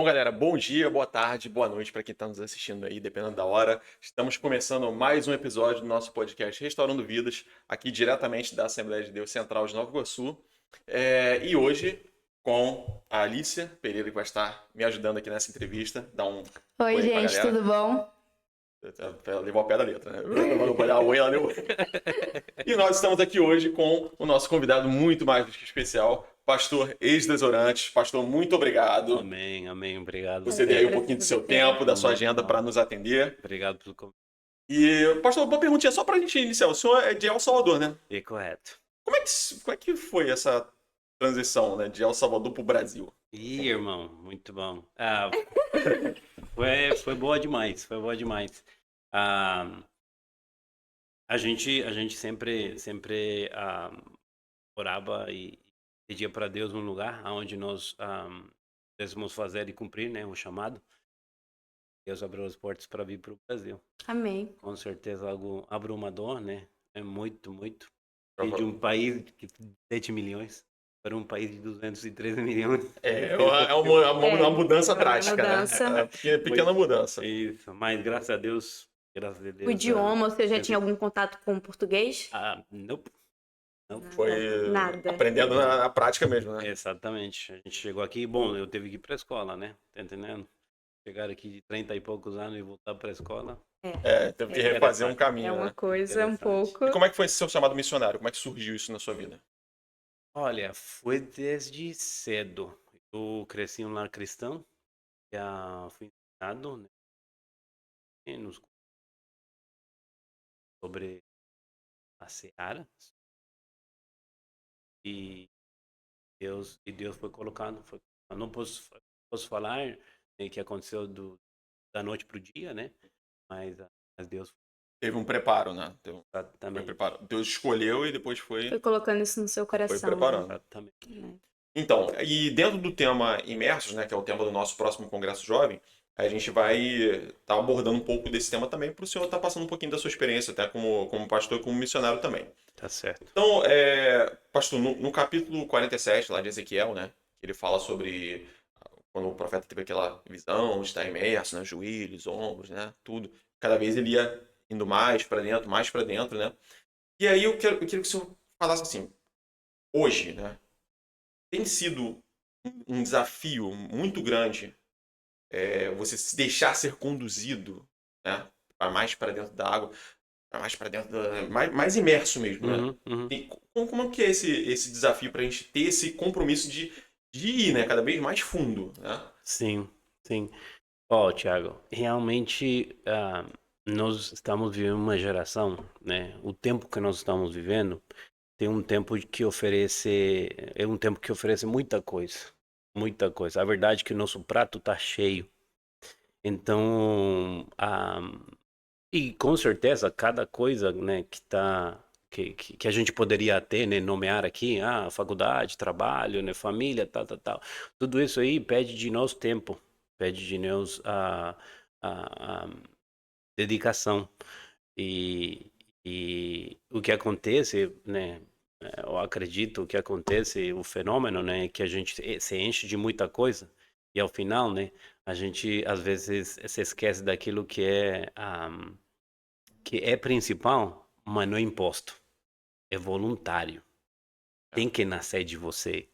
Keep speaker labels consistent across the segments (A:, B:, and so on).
A: Bom, galera, bom dia, boa tarde, boa noite para quem está nos assistindo aí, dependendo da hora. Estamos começando mais um episódio do nosso podcast Restaurando Vidas, aqui diretamente da Assembleia de Deus Central de Nova Iguaçu. E hoje com a Alicia Pereira, que vai estar me ajudando aqui nessa entrevista. Dá um
B: Oi,
A: oi aí pra
B: gente,
A: galera.
B: tudo bom?
A: Ela levou ao pé da letra, né? Eu vou dar oi, ela levou. E nós estamos aqui hoje com o nosso convidado muito mais do que especial, Pastor Esdras Orantes. Pastor, muito obrigado
C: Amém, amém, obrigado.
A: por ceder aí um pouquinho do seu tempo, da sua agenda
C: Não.
A: para nos atender.
C: Obrigado pelo convite.
A: E, pastor, uma perguntinha só para a gente iniciar. O senhor é de El Salvador, né?
C: É correto.
A: Como é que foi essa transição, né, de El Salvador para o Brasil?
C: Ih, irmão, muito bom. Foi boa demais, foi boa demais. A gente sempre orava e pedia para Deus um lugar onde nós pudéssemos fazer e cumprir, né, o chamado. Deus abriu as portas para vir para o Brasil.
B: Amém.
C: Com certeza algo abrumador, né? É muito. E de um país de 7 milhões para um país de 213 milhões.
A: É uma mudança
B: uma
A: drástica,
B: mudança.
A: né? Pequena mudança.
C: Isso, mas graças a Deus.
B: O idioma, você já tinha algum contato com o português?
C: Nope.
A: Foi
B: Nada.
A: aprendendo na prática mesmo, né?
C: Exatamente. A gente chegou aqui, bom, eu tive que ir para a escola, né? Tá entendendo? Chegar aqui de 30 e poucos anos e voltar para a escola.
A: Teve que refazer um caminho,
B: É uma
A: né?
B: coisa um pouco...
A: E como é que foi esse seu chamado missionário? Como é que surgiu isso na sua vida?
C: Olha, foi desde cedo. Eu cresci em um lar cristão, já fui ensinado, né, sobre a seara, e Deus foi colocando. Eu não posso falar, né, que aconteceu da noite para o dia, né? Mas Deus
A: Teve um preparo, né?
C: também.
A: Deus escolheu e depois foi
B: Foi colocando isso no seu coração.
A: preparando.
C: Exatamente.
A: Então, e dentro do tema Imersos, né, que é o tema do nosso próximo Congresso Jovem, a gente vai estar abordando um pouco desse tema também para o senhor estar passando um pouquinho da sua experiência, até como pastor e como missionário também.
C: Tá certo.
A: Então, pastor, no capítulo 47, lá de Ezequiel, né, ele fala sobre quando o profeta teve aquela visão de estar imerso, né, joelhos, ombros, né, tudo. Cada vez ele ia indo mais para dentro, né. E aí eu queria que o senhor falasse assim, hoje, né, tem sido um desafio muito grande você se deixar ser conduzido, né, mais para dentro da água, mais para dentro mais imerso mesmo, né? E como que é esse desafio para a gente ter esse compromisso de ir, né, cada vez mais fundo, né?
C: Sim. Ó, Thiago, realmente nós estamos vivendo uma geração, né? O tempo que nós estamos vivendo tem um tempo que oferece muita coisa, muita coisa. A verdade é que o nosso prato tá cheio. Então, e com certeza cada coisa, né, que a gente poderia ter, né, nomear aqui, faculdade, trabalho, né, família, tal. Tudo isso aí pede de nós tempo, pede de nós a dedicação. E o que acontece, né, eu acredito que acontece, o fenômeno, né, que a gente se enche de muita coisa e ao final, né, a gente às vezes se esquece daquilo que é principal, mas não é imposto, é voluntário, tem que nascer de você.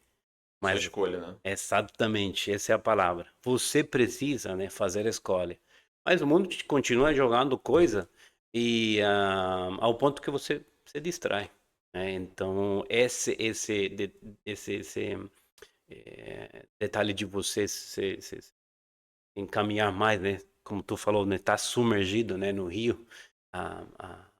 A: Sua
C: Mas
A: escolha, né?
C: exatamente, essa é a palavra. Você precisa, né, fazer a escolha. Mas o mundo continua jogando coisa e ao ponto que você se distrai, né? Então esse detalhe de você se encaminhar mais, né? Como tu falou, né? Tá submergido, né? No rio.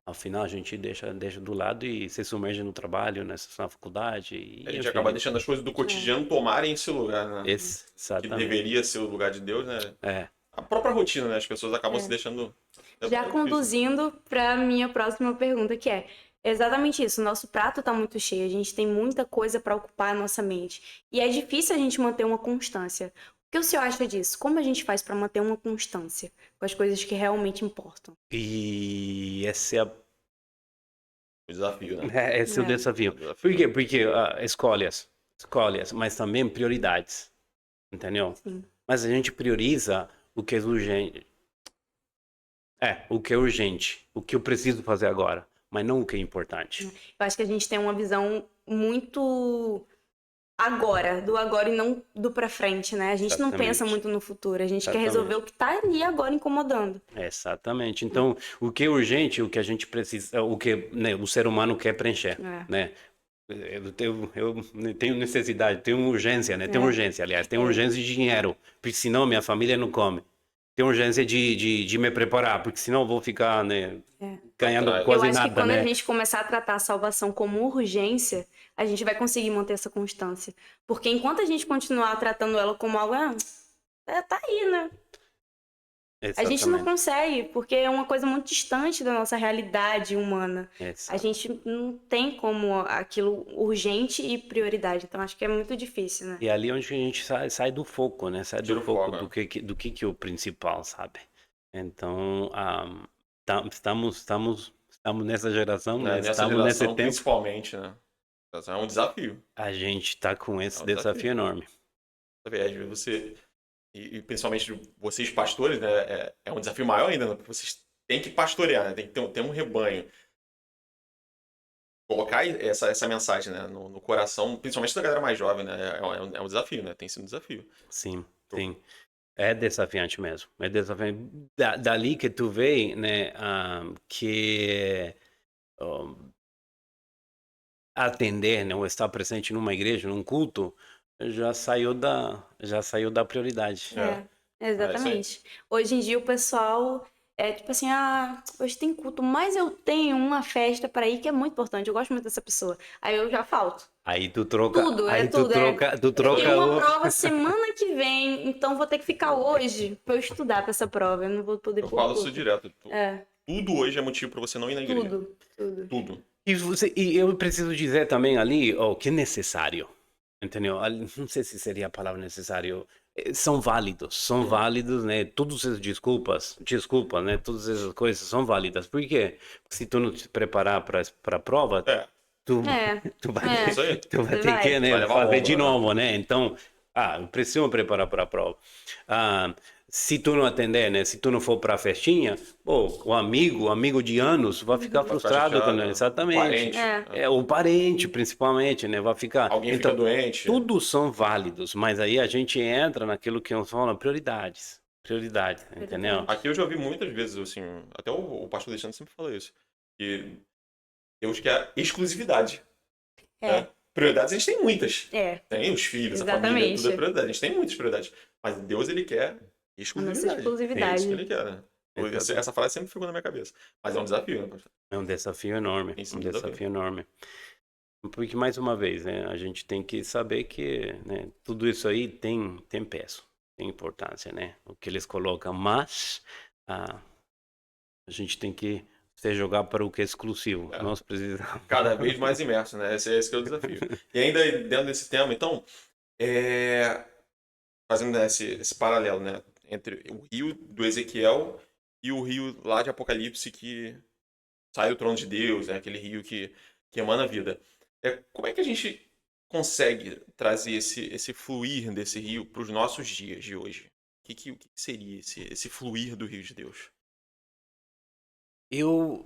C: Ao final a gente deixa do lado e se submerge no trabalho, na faculdade.
A: A gente acaba deixando as coisas do cotidiano tomarem esse lugar, né? Que
C: Exatamente.
A: deveria ser o lugar de Deus, né?
C: É.
A: A própria rotina, né? As pessoas acabam se deixando...
B: Já conduzindo para a minha próxima pergunta, que é exatamente isso. O nosso prato está muito cheio, a gente tem muita coisa para ocupar a nossa mente. E é difícil a gente manter uma constância. O que o senhor acha disso? Como a gente faz para manter uma constância com as coisas que realmente importam?
C: E esse é
A: O desafio, né?
C: esse é o desafio. Por quê? Porque escolhas, mas também prioridades, entendeu?
B: Sim.
C: mas a gente prioriza o que é urgente. O que é urgente, o que eu preciso fazer agora, mas não o que é importante.
B: Eu acho que a gente tem uma visão muito do agora e não do pra frente, né? A gente não pensa
C: Exatamente.
B: muito no futuro, a gente quer
C: Exatamente.
B: resolver o que tá ali agora incomodando.
C: Exatamente. Então, o que é urgente, o que a gente precisa, o que, né, o ser humano quer preencher, né? Eu tenho necessidade, tenho urgência, né? Tenho urgência, aliás, tenho urgência de dinheiro, porque senão minha família não come. Tenho urgência de me preparar, porque senão eu vou ficar, né, ganhando
A: Eu
C: quase
B: Eu acho
C: nada,
B: que quando
C: né?
B: a gente começar a tratar a salvação como urgência, a gente vai conseguir manter essa constância. Porque enquanto a gente continuar tratando ela como algo, tá aí, né? A gente não
C: Exatamente.
B: consegue, porque é uma coisa muito distante da nossa realidade humana. A
C: Exato.
B: gente não tem como aquilo urgente e prioridade. Então acho que é muito difícil, né?
C: E é ali onde a gente sai do foco, né? Sai
A: Tira
C: do
A: o
C: foco
A: foco,
C: do que é o principal, sabe? Então, estamos nessa geração, né?
A: né? Nessa
C: Estamos nesse
A: geração,
C: tempo.
A: principalmente, né? É um desafio.
C: A gente está com
A: É
C: esse
A: um
C: desafio
A: desafio.
C: enorme.
A: Às vezes você, e principalmente vocês pastores, né? É um desafio maior ainda, né? Porque vocês têm que pastorear, né? Tem que ter um rebanho. Colocar essa mensagem, né? No coração, principalmente da galera mais jovem, né? É um desafio, né? Tem sido um desafio.
C: Sim, sim. É desafiante mesmo. É desafiante. Dali que tu vê, né, que atender, né, ou estar presente numa igreja, num culto, já saiu da prioridade.
B: Exatamente. Hoje em dia o pessoal é tipo assim, hoje tem culto, mas eu tenho uma festa pra ir que é muito importante. Eu gosto muito dessa pessoa. Aí eu já falto.
C: Aí tu troca,
B: Tudo,
C: aí tu
B: tudo.
C: troca, tu
B: Eu tenho
C: troca
B: uma
C: o...
B: prova semana que vem, então vou ter que ficar hoje pra eu estudar pra essa prova. Eu não vou poder
A: Eu
B: por
A: falo isso
B: culto.
A: direto.
B: É,
A: Tudo hoje é motivo pra você não ir na igreja.
B: tudo.
A: Tudo.
C: E eu preciso dizer também ali, que é necessário, entendeu? Não sei se seria a palavra necessário. São válidos, né? Todas as desculpas, né? Todas essas coisas são válidas. Por quê? Porque se tu não te preparar para a prova,
A: É,
C: tu,
B: É,
C: tu vai,
A: é isso aí.
C: tu vai
B: você
C: ter que,
B: vai.
A: Vai
C: né,
A: levar
C: fazer de
A: bomba, né?
C: novo, né? Então, eu preciso me preparar para a prova. Se tu não atender, né? Se tu não for para a festinha, pô, o amigo de anos vai ficar
A: Vai ficar
C: frustrado,
A: chateado, né? Um
C: exatamente.
A: parente.
B: É.
A: Né?
C: O parente, principalmente, né? Vai ficar.
A: Alguém fica
C: Então,
A: doente.
C: tudo são válidos, mas aí a gente entra naquilo que eu falo, prioridades. Prioridades, entendeu?
A: Aqui eu já ouvi muitas vezes, assim, até o pastor Alexandre sempre fala isso, que Deus quer exclusividade,
B: É.
A: né? Prioridades a gente tem muitas.
B: É.
A: Tem os filhos, a
B: Exatamente.
A: família, tudo é prioridade. A gente tem muitas prioridades. Mas Deus, ele quer
B: A nossa
A: exclusividade. É
B: exclusividade.
A: isso que ele quer, né? Essa frase sempre ficou na minha cabeça. Mas é um desafio, né, pastor?
C: É um desafio enorme,
A: Tem sido
C: um
A: um desafio.
C: desafio enorme. Porque, mais uma vez, né, a gente tem que saber que, né, tudo isso aí tem peso, tem importância, né? O que eles colocam, mas a gente tem que se jogar para o que é exclusivo.
A: É.
C: Nós precisamos...
A: Cada vez mais imerso, né? Esse que é o desafio. E ainda dentro desse tema, então, fazendo né, esse paralelo, né? Entre o rio do Ezequiel e o rio lá de Apocalipse que sai do trono de Deus, né? Aquele rio que emana vida. Como é que a gente consegue trazer esse fluir desse rio para os nossos dias de hoje? O que seria esse fluir do rio de Deus?
C: Eu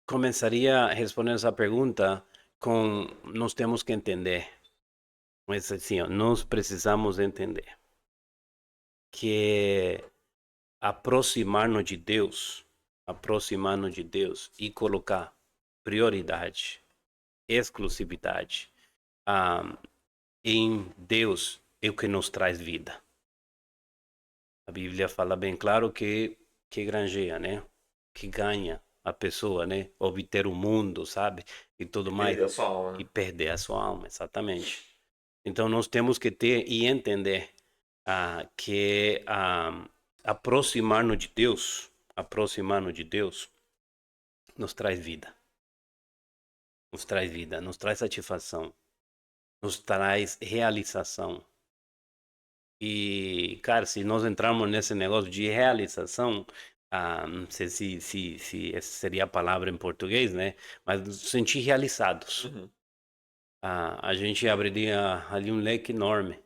C: começaria respondendo essa pergunta com nós temos que entender, mas assim, nós precisamos entender que aproximar-nos de Deus e colocar prioridade, exclusividade em Deus é o que nos traz vida. A Bíblia fala bem claro que granjeia, né? Que ganha a pessoa, né? Obter o mundo, sabe? E tudo mais.
A: Perder a sua alma, né?
C: E perder a sua alma, exatamente. Então nós temos que ter e entender que aproximar-nos de Deus nos traz vida. Nos traz vida, nos traz satisfação, nos traz realização. E, cara, se nós entrarmos nesse negócio de realização, não sei se essa seria a palavra em português, né? Mas nos sentir realizados.
A: Uhum.
C: A gente abriria ali um leque enorme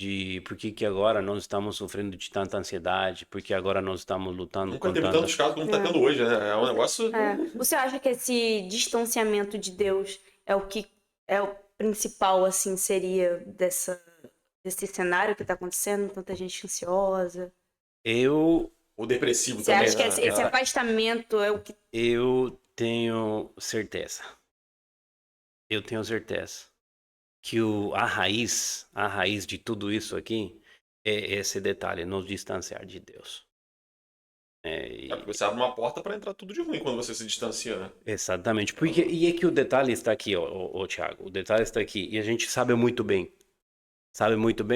C: de por que que agora nós estamos sofrendo de tanta ansiedade, por que agora nós estamos lutando
A: Nunca
C: com
A: teve
C: tanta...
A: tantos casos como tá tendo hoje, né? É um negócio.
B: Você acha que esse distanciamento de Deus é o que é o principal, assim, seria desse cenário que tá acontecendo? Tanta gente ansiosa.
C: Eu,
A: O depressivo
B: Você
A: também,
B: acha que
A: né?
B: esse afastamento é o que...
C: eu tenho certeza. Eu tenho certeza que a raiz de tudo isso aqui é esse detalhe, nos distanciar de Deus.
A: É porque você abre uma porta pra entrar tudo de ruim quando você se distancia, né?
C: Exatamente. Porque, e é que o detalhe está aqui, ó, Thiago. O detalhe está aqui. E a gente sabe muito bem,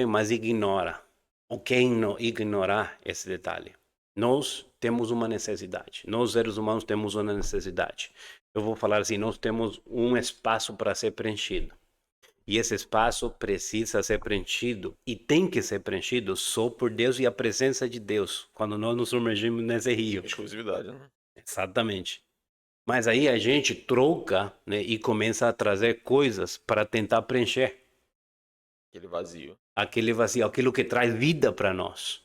C: mas ignora. O que é ignorar esse detalhe? Nós temos uma necessidade. Nós, seres humanos, temos uma necessidade. Eu vou falar assim, nós temos um espaço para ser preenchido. E esse espaço precisa ser preenchido e tem que ser preenchido só por Deus e a presença de Deus, quando nós nos submergimos nesse rio.
A: Exclusividade, né?
C: Exatamente. Mas aí a gente troca, né, e começa a trazer coisas para tentar preencher
A: Aquele vazio.
C: aquele vazio, aquilo que traz vida para nós.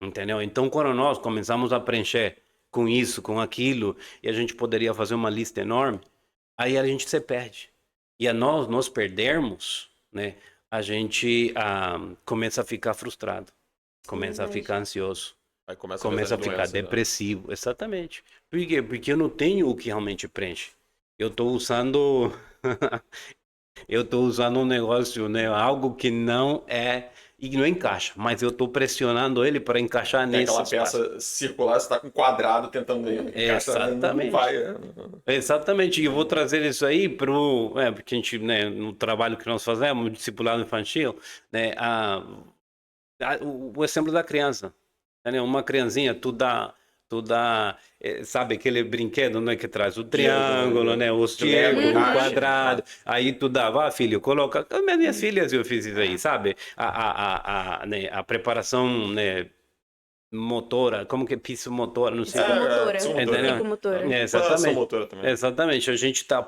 C: Entendeu? Então, quando nós começamos a preencher com isso, com aquilo, e a gente poderia fazer uma lista enorme, aí a gente se perde. E a nós nos perdermos, né, a gente começa a ficar frustrado, começa a ficar ansioso.
A: Aí começa
C: Começa a
A: ver as
C: ficar
A: doenças, né?
C: depressivo, exatamente. Por quê? Porque eu não tenho o que realmente preenche. Eu estou usando eu estou usando um negócio, né, algo que não é e não encaixa, mas eu estou pressionando ele para encaixar
A: Tem
C: nesse
A: aquela
C: espaço.
A: peça circular, você tá com um quadrado tentando encaixar, não
C: Exatamente.
A: vai.
C: Exatamente, e eu vou trazer isso aí porque a gente, né, no trabalho que nós fazemos, no discipulado infantil, né, o exemplo da criança, né, uma criancinha, sabe aquele brinquedo, né, que traz o triângulo, né, o círculo, o
A: caixa,
C: quadrado, aí tu dá, filho, coloca, as minhas filhas eu fiz isso aí, sabe, né, a preparação, né, motora, como que é psicomotora, não sei como.
B: Psicomotora.
C: Entendeu?
B: Psicomotora.
C: É,
A: Coordenação
C: exatamente.
A: motora também.
C: Exatamente. A gente tá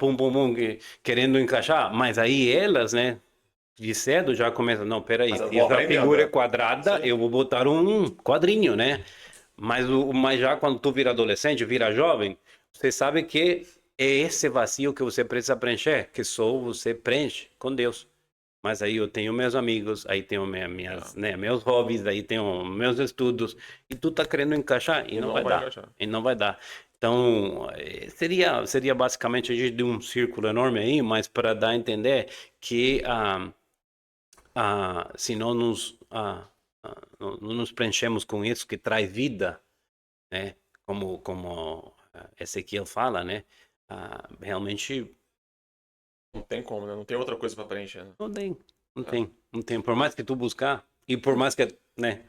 C: querendo encaixar, mas aí elas, né, de cedo já começam, não, peraí,
A: Mas elas
C: se
A: vão
C: essa
A: aprendendo,
C: figura
A: né?
C: é quadrada,
A: Sim.
C: eu vou botar um quadrinho, né? Mas já quando tu vira adolescente, vira jovem, você sabe que é esse vazio que você precisa preencher, que só você preenche com Deus. Mas aí eu tenho meus amigos, aí tenho meus hobbies, aí tenho meus estudos, e tu tá querendo encaixar e não vai dar.
A: encaixar.
C: E não vai dar. Então, seria basicamente a gente de um círculo enorme aí, mas para dar a entender que se não não nos preenchemos com isso que traz vida, né? Como Ezequiel fala, né? Realmente
A: Não tem como, né? Não tem outra coisa pra preencher, né?
C: não tem, não tem. Por mais que tu buscar, e por mais que, né,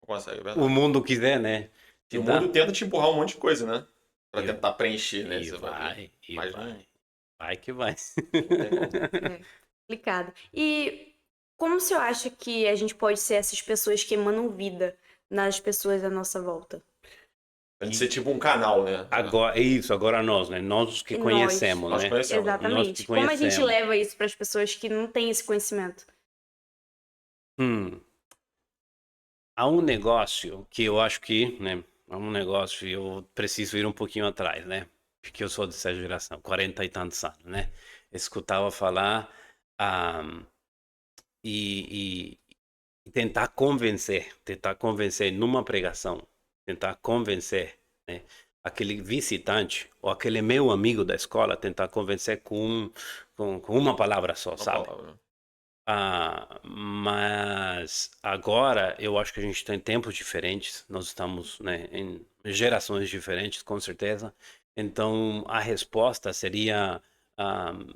A: Não consegue, é
C: o
A: verdade.
C: mundo quiser, né?
A: E o mundo tenta te empurrar um monte de coisa, né? Pra
C: E-
A: tentar preencher, né?
C: E
A: Você
C: vai, e
A: mas
C: vai. Vai que vai.
A: não tem como.
B: Complicado. E como o senhor acha que a gente pode ser essas pessoas que emanam vida nas pessoas à nossa volta?
A: A gente ser tipo um canal, né?
C: Agora, é isso, agora nós, né? Nós os que
B: E
C: conhecemos,
A: Nós
C: né?
A: conhecemos.
C: Nós
B: Exatamente.
C: que
B: Como a gente
C: conhecemos.
B: leva isso para as pessoas que não têm esse conhecimento?
C: Há um negócio que eu acho que, né? Há um negócio, eu preciso ir um pouquinho atrás, né? Porque eu sou dessa geração, 40 e tantos anos, né? Escutava falar e tentar convencer numa pregação, tentar convencer, né, aquele visitante ou aquele meu amigo da escola, tentar convencer com uma palavra só,
A: Uma
C: sabe?
A: palavra.
C: Mas agora eu acho que a gente tem tempos diferentes, nós estamos, né, em gerações diferentes, com certeza. Então a resposta seria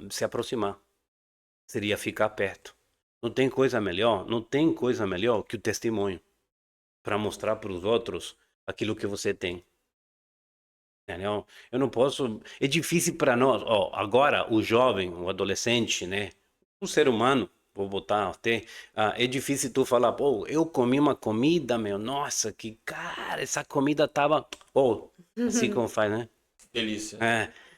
C: se aproximar, seria ficar perto. Não tem coisa melhor que o testemunho para mostrar para os outros aquilo que você tem. Entendeu? Eu não posso. É difícil para nós. Ó, agora, o jovem, o adolescente, né? O ser humano, vou botar até. É difícil tu falar, pô, eu comi uma comida, meu, nossa, que cara, essa comida tava. Pô, assim como faz, né?
A: Delícia.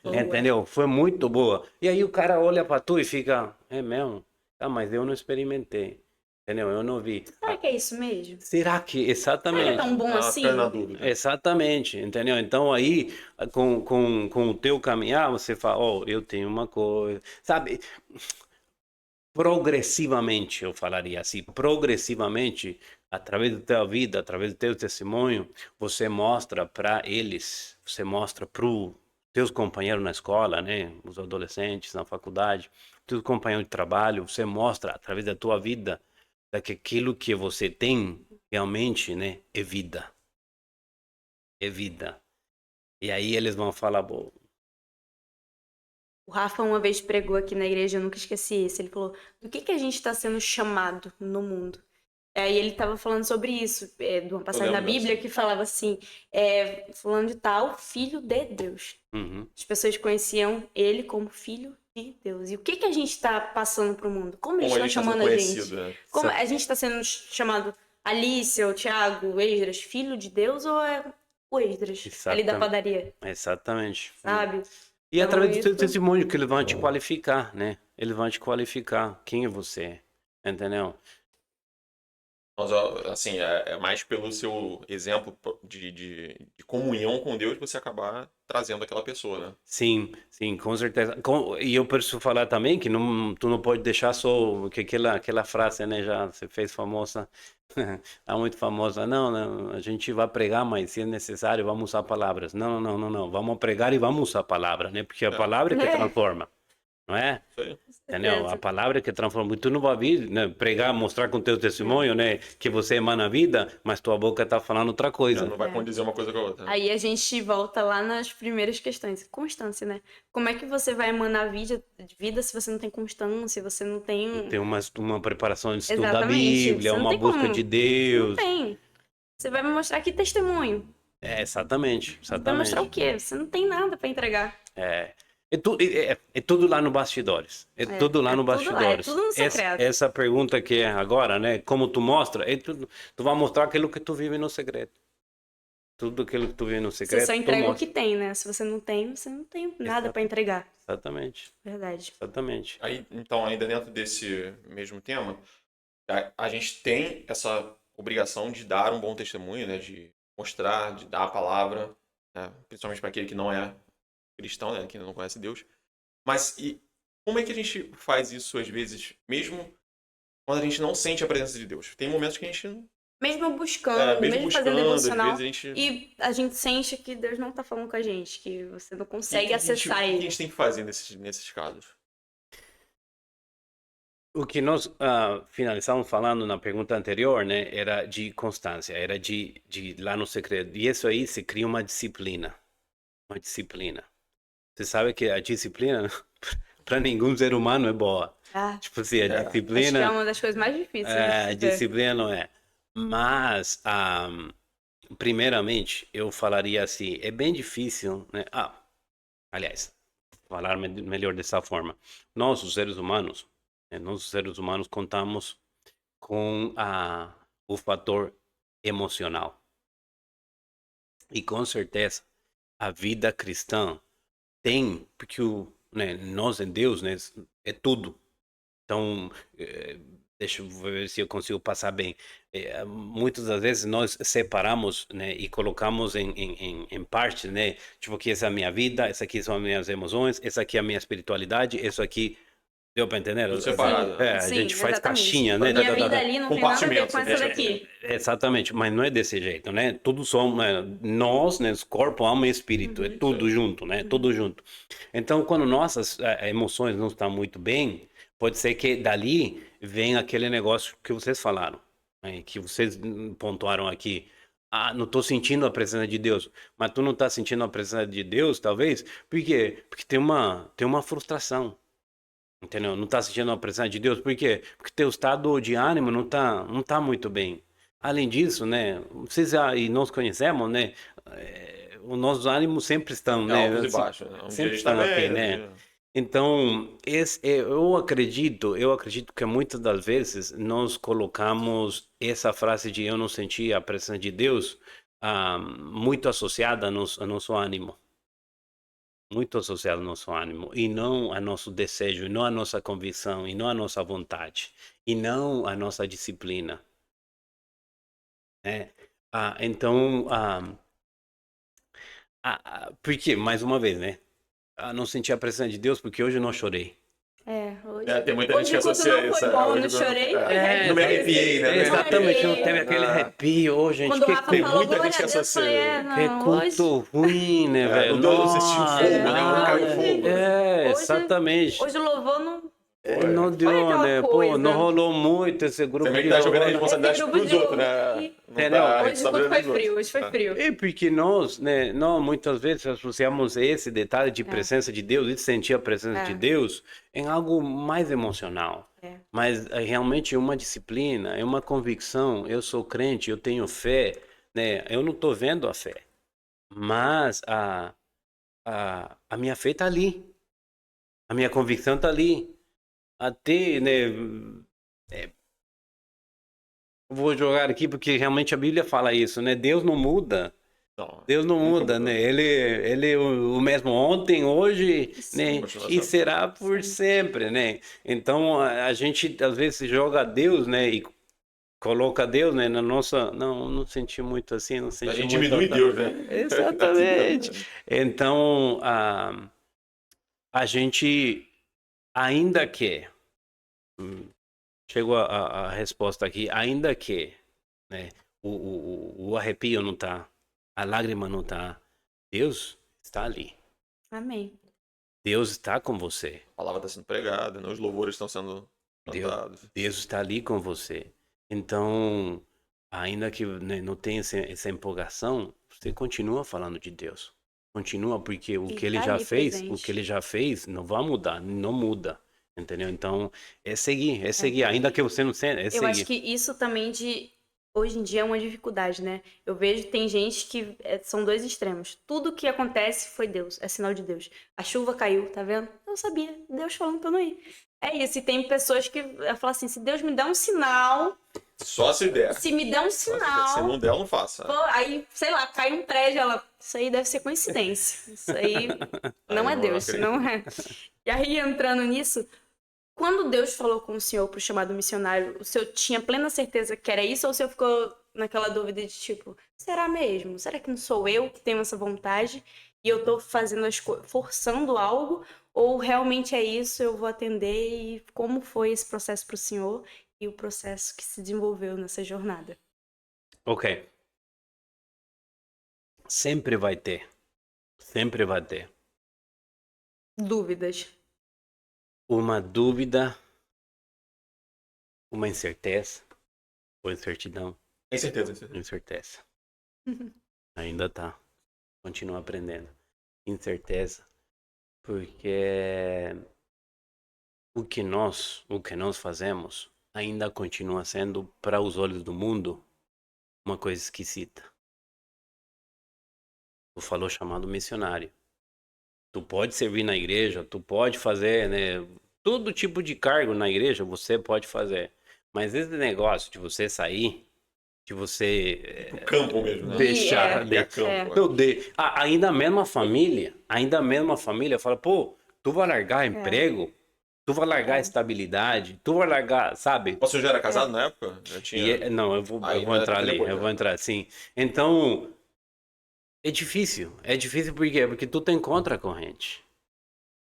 B: Boa.
C: Entendeu? Foi muito boa. E aí o cara olha para tu e fica, é mesmo? Ah, mas eu não experimentei. entendeu? Eu não vi.
B: Será que é isso mesmo?
C: Será que
B: Será que é
C: exatamente?
B: tão bom assim?
A: Fica na dúvida.
C: Exatamente, entendeu? Então aí, com o teu caminhar, você fala, oh, eu tenho uma coisa, sabe? Progressivamente, eu falaria assim, progressivamente, através da tua vida, através do teu testemunho, você mostra para eles, você mostra para os teus companheiros na escola, né, os adolescentes na faculdade, teus companheiros de trabalho, você mostra através da tua vida que aquilo que você tem realmente, né, é vida, é vida. E aí eles vão falar, "Pô,
B: O Rafa uma vez pregou aqui na igreja, eu nunca esqueci isso. Ele falou, do que a gente está sendo chamado no mundo? Aí ele estava falando sobre isso, de uma passagem na
A: lembro
B: Bíblia
A: dessa.
B: que falava assim, fulano de tal, filho de Deus.
C: uhum,
B: As pessoas conheciam ele como filho de Deus. E o que a gente está passando para o mundo? Como eles
A: Como
B: estão
A: ele está sendo
B: chamando a gente?
A: conhecido, né?
B: Como a gente está sendo chamado Alice, ou Tiago, Esdras, filho de Deus, ou é o Esdras, ali da
C: exatamente,
B: padaria,
C: exatamente.
B: sabe?
C: E
B: Então
C: através do teu
B: isso...
C: testemunho que ele vai te qualificar, né? Ele vai te qualificar quem é você, entendeu?
A: Mas, ó, assim, é mais pelo seu exemplo de comunhão com Deus você acabar trazendo aquela pessoa, né?
C: Sim, sim, com certeza. E eu preciso falar também que não, tu não pode deixar só que aquela frase, né? Já se fez famosa, tá muito famosa. Não, não, a gente vai pregar, mas se é necessário, vamos usar palavras. Não, não, não, não. Vamos pregar e vamos usar palavras, né? Porque é a
A: É,
C: palavra que
B: É,
C: transforma, não é?
A: isso aí.
B: com
C: Entendeu? A
B: certeza.
C: palavra que transforma. Tu não vai vir, né, pregar, mostrar com teu testemunho, né, que você emana a vida, mas tua boca tá falando outra
A: Já
C: coisa.
A: não vai
B: É.
A: condizer uma coisa com a outra, né?
B: Aí a gente volta lá nas primeiras questões. Constância, né? Como é que você vai emanar vida se você não tem constância, você não tem...
C: Tem uma preparação de estudo da
B: Exatamente.
C: Bíblia,
B: Você não
C: uma
B: tem
C: busca de
B: como. Não
C: Deus.
B: tem. Você vai me mostrar que testemunho.
C: É, exatamente,
B: Você vai mostrar o
C: exatamente.
B: quê? Você não tem nada pra entregar.
C: É, é tudo lá no bastidores. É tudo lá
B: É
C: no
B: tudo lá, é
C: bastidores.
B: tudo no secreto.
C: Essa pergunta que é agora, né? Como tu mostra, tu vai mostrar aquilo que tu vive no segredo. Tudo aquilo que tu vive no
B: Você
C: segredo,
B: só
C: tu
B: entrega o
C: mostra.
B: que tem, né? Se você não tem nada pra entregar.
C: Exatamente,
B: Verdade.
C: exatamente.
A: Aí, então, ainda dentro desse mesmo tema, a gente tem essa obrigação de dar um bom testemunho, né? De mostrar, de dar a palavra, né? Principalmente para aquele que não é cristão, né? Que não conhece Deus. Mas e como é que a gente faz isso às vezes, mesmo quando a gente não sente a presença de Deus? Tem momentos que a gente,
B: Mesmo buscando,
A: mesmo
B: mesmo fazendo
A: buscando, às
B: devocional,
A: vezes a gente.
B: e a gente sente que Deus não tá falando com a gente, que você não consegue
A: O
B: acessar
A: que a
B: ele.
A: gente tem que fazer nesses casos?
C: O que nós finalizamos falando na pergunta anterior, né, era de constância, era de ir lá no segredo. E isso aí se cria uma disciplina. Uma disciplina. Você sabe que a disciplina, para nenhum ser humano, é boa.
B: Ah,
C: Tipo assim, a
A: É.
B: acho que é
C: disciplina,
B: uma das coisas mais difíceis de
C: a
B: se ter.
C: disciplina não é. Mas, primeiramente, eu falaria assim, é bem difícil, né? Aliás, falar melhor dessa forma. Nós, os seres humanos, nós, os seres humanos, contamos com o fator emocional. E com certeza, a vida cristã tem, porque nós em Deus, né, é tudo. Então, deixa eu ver se eu consigo passar bem. Muitas das vezes nós separamos, né, e colocamos em partes, né? Tipo, que essa é a minha vida, essa aqui são as minhas emoções, essa aqui é a minha espiritualidade, isso aqui. Deu para entender?
A: Tudo separado, né?
C: A
B: Sim,
C: gente faz
B: exatamente.
C: caixinha, né?
B: Minha vida ali não tem nada a ver
A: Compartimentos,
B: com essa
A: né?
B: daqui.
C: Exatamente, mas não é desse jeito, né? Tudo somos, né? Nós, né? Corpo, alma e espírito, é tudo junto, né? Tudo junto. Então, quando nossas emoções não estão muito bem, pode ser que dali venha aquele negócio que vocês falaram, né? Que vocês pontuaram aqui. Não estou sentindo a presença de Deus. Mas tu não está sentindo a presença de Deus, talvez, por quê? Porque tem uma frustração. Entendeu? Não está sentindo a presença de Deus. Por quê? Porque teu estado de ânimo não tá muito bem. Além disso, né? Vocês e nós conhecemos, né? Os nossos ânimos sempre estão,
A: É
C: né?
A: altos e
C: assim,
A: baixos, né? Um dia a
C: sempre
A: gente tá
C: estão aqui,
A: bem,
C: né?
A: outro dia...
C: Então, eu acredito que muitas das vezes nós colocamos essa frase de eu não senti a presença de Deus muito associada ao nosso ânimo. muito associado ao nosso ânimo, e não ao nosso desejo, e não à nossa convicção, e não à nossa vontade, e não à nossa disciplina, né? Então, porque, mais uma vez, né? Não senti a presença de Deus porque hoje eu não chorei.
B: Hoje.
A: Tem muita gente
B: Hoje
A: que
B: quando
A: associa
B: não
A: isso.
B: foi bom,
A: Hoje
B: não chorei.
A: não me arrepiei, né?
C: Exatamente, não teve
B: arrepiei.
C: aquele arrepio. Ô, gente,
B: Quando o
C: que
B: Rafa
A: tem
B: falou,
A: muita
B: glória
A: gente que
B: a Deus, eu falei,
A: associa.
C: que
B: não,
C: culto ruim, né, velho?
A: Não deu, você sentiu fogo, né? Não caiu
B: Nossa.
A: fogo.
C: Exatamente.
B: Hoje o louvor não
C: Não
B: foi
C: deu,
B: aquela
C: né? Pô,
B: coisa.
C: não rolou muito esse grupo
A: Também
C: de
A: tá jogando a
C: louvor, né?
A: responsabilidade
B: Esse grupo
A: pros
B: de
A: outros, né?
B: louvor.
A: Não dá a
B: Hoje o culto
A: responsabilidade
B: foi
A: dos
B: frio,
A: outros.
B: hoje foi frio.
C: É porque nós, né, nós muitas vezes associamos esse detalhe de presença de Deus e de sentir a presença de Deus em algo mais emocional. Mas realmente é uma disciplina, é uma convicção. Eu sou crente, eu tenho fé, né? Eu não estou vendo a fé, mas a minha fé está ali, a minha convicção está ali. Até, né? Vou jogar aqui porque realmente a Bíblia fala isso, né? Deus não muda.
A: Não,
C: Deus não
A: nunca
C: muda,
A: mudou.
C: né? Ele é o mesmo ontem, hoje, né?
A: Continua
C: E
A: sendo.
C: será por sempre, né? Então a gente às vezes joga Deus, né? E coloca Deus, né? Na nossa, não senti muito assim, não
A: A
C: senti
A: gente
C: muito.
A: diminui Deus, né?
C: Exatamente. Então a gente ainda que chegou a resposta aqui, ainda que, né? O arrepio não tá, a lágrima não tá. Deus está ali.
B: Amém.
C: Deus está com você.
A: A palavra está sendo pregada, né? Os louvores estão sendo cantados.
C: Deus está ali com você. Então, ainda que, né, não tenha essa empolgação, você continua falando de Deus. Continua, porque o
B: E
C: que ele
B: tá
C: já
B: ali
C: fez,
B: presente.
C: o que ele já fez, não vai mudar, não muda. Entendeu? Então, é seguir. Ainda que você não sente, é seguir.
B: Eu acho que isso também hoje em dia é uma dificuldade, né? Eu vejo tem gente que são dois extremos. Tudo que acontece foi Deus, é sinal de Deus. A chuva caiu, tá vendo? Eu sabia, Deus falando pra eu não ir. É isso, e tem pessoas que falam assim, se Deus me dá um sinal,
A: Só se der.
B: se me der um
A: Só se der.
B: sinal,
A: Se não der, eu não faço.
B: pô, aí, sei lá, cai um prédio, isso aí deve ser coincidência. Isso aí não
A: Aí
B: é
A: eu
B: Deus,
A: acredito.
B: não é. E aí, entrando nisso, quando Deus falou com o senhor pro chamado missionário, o senhor tinha plena certeza que era isso ou o senhor ficou naquela dúvida de tipo, será mesmo? Será que não sou eu que tenho essa vontade e eu tô fazendo forçando algo? Ou realmente é isso, eu vou atender? E como foi esse processo pro senhor e o processo que se desenvolveu nessa jornada?
C: Ok. Sempre vai ter. Sempre vai ter.
B: Dúvidas.
C: Uma dúvida, uma incerteza, ou incertidão,
A: Tem certeza.
C: incerteza. Ainda tá. Continua aprendendo. Incerteza. Porque o que nós fazemos ainda continua sendo, para os olhos do mundo, uma coisa esquisita. Tu falou chamado missionário. Tu pode servir na igreja, tu pode fazer, né? Todo tipo de cargo na igreja você pode fazer. Mas esse negócio de você sair, de você
A: O campo mesmo, né?
C: deixar...
A: E a campo.
C: Meu Deus, ainda a mesma família fala, pô, tu vai largar emprego, tu vai largar estabilidade, tu vai largar, sabe?
A: O senhor já era casado na época? Já tinha...
C: Não, eu vou
A: Aí,
C: entrar ali,
A: depois,
C: eu
A: né?
C: vou entrar assim. Então, é difícil por quê? Porque tu tem contra a corrente.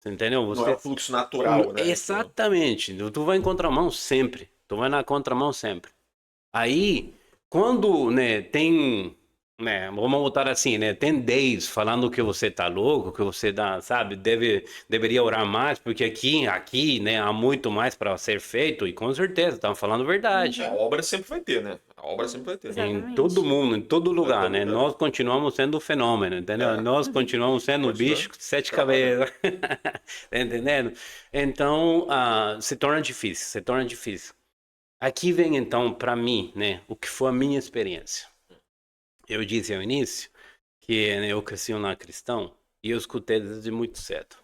C: Você entendeu?
A: Não é o fluxo natural, né?
C: Exatamente, tu vai em contramão sempre, tu vai na contramão sempre. Aí, quando, né, tem, né, vamos botar assim, né, tem 10 falando que você tá louco, que você dá, sabe, deveria orar mais, porque aqui, né, há muito mais para ser feito, e com certeza, estão falando verdade.
A: A obra sempre vai ter, né? A obra sempre vai ter.
B: Exatamente.
C: Em todo mundo, em todo lugar, né?
A: lugar.
C: Nós continuamos sendo o fenômeno, entendeu?
A: É.
C: Nós continuamos sendo o
A: Continua.
C: bicho de 7 cabeças. Tá entendendo? Então, se torna difícil. Aqui vem, então, para mim, né, o que foi a minha experiência. Eu disse ao início que, né, eu cresci um lar cristão e eu escutei desde muito cedo.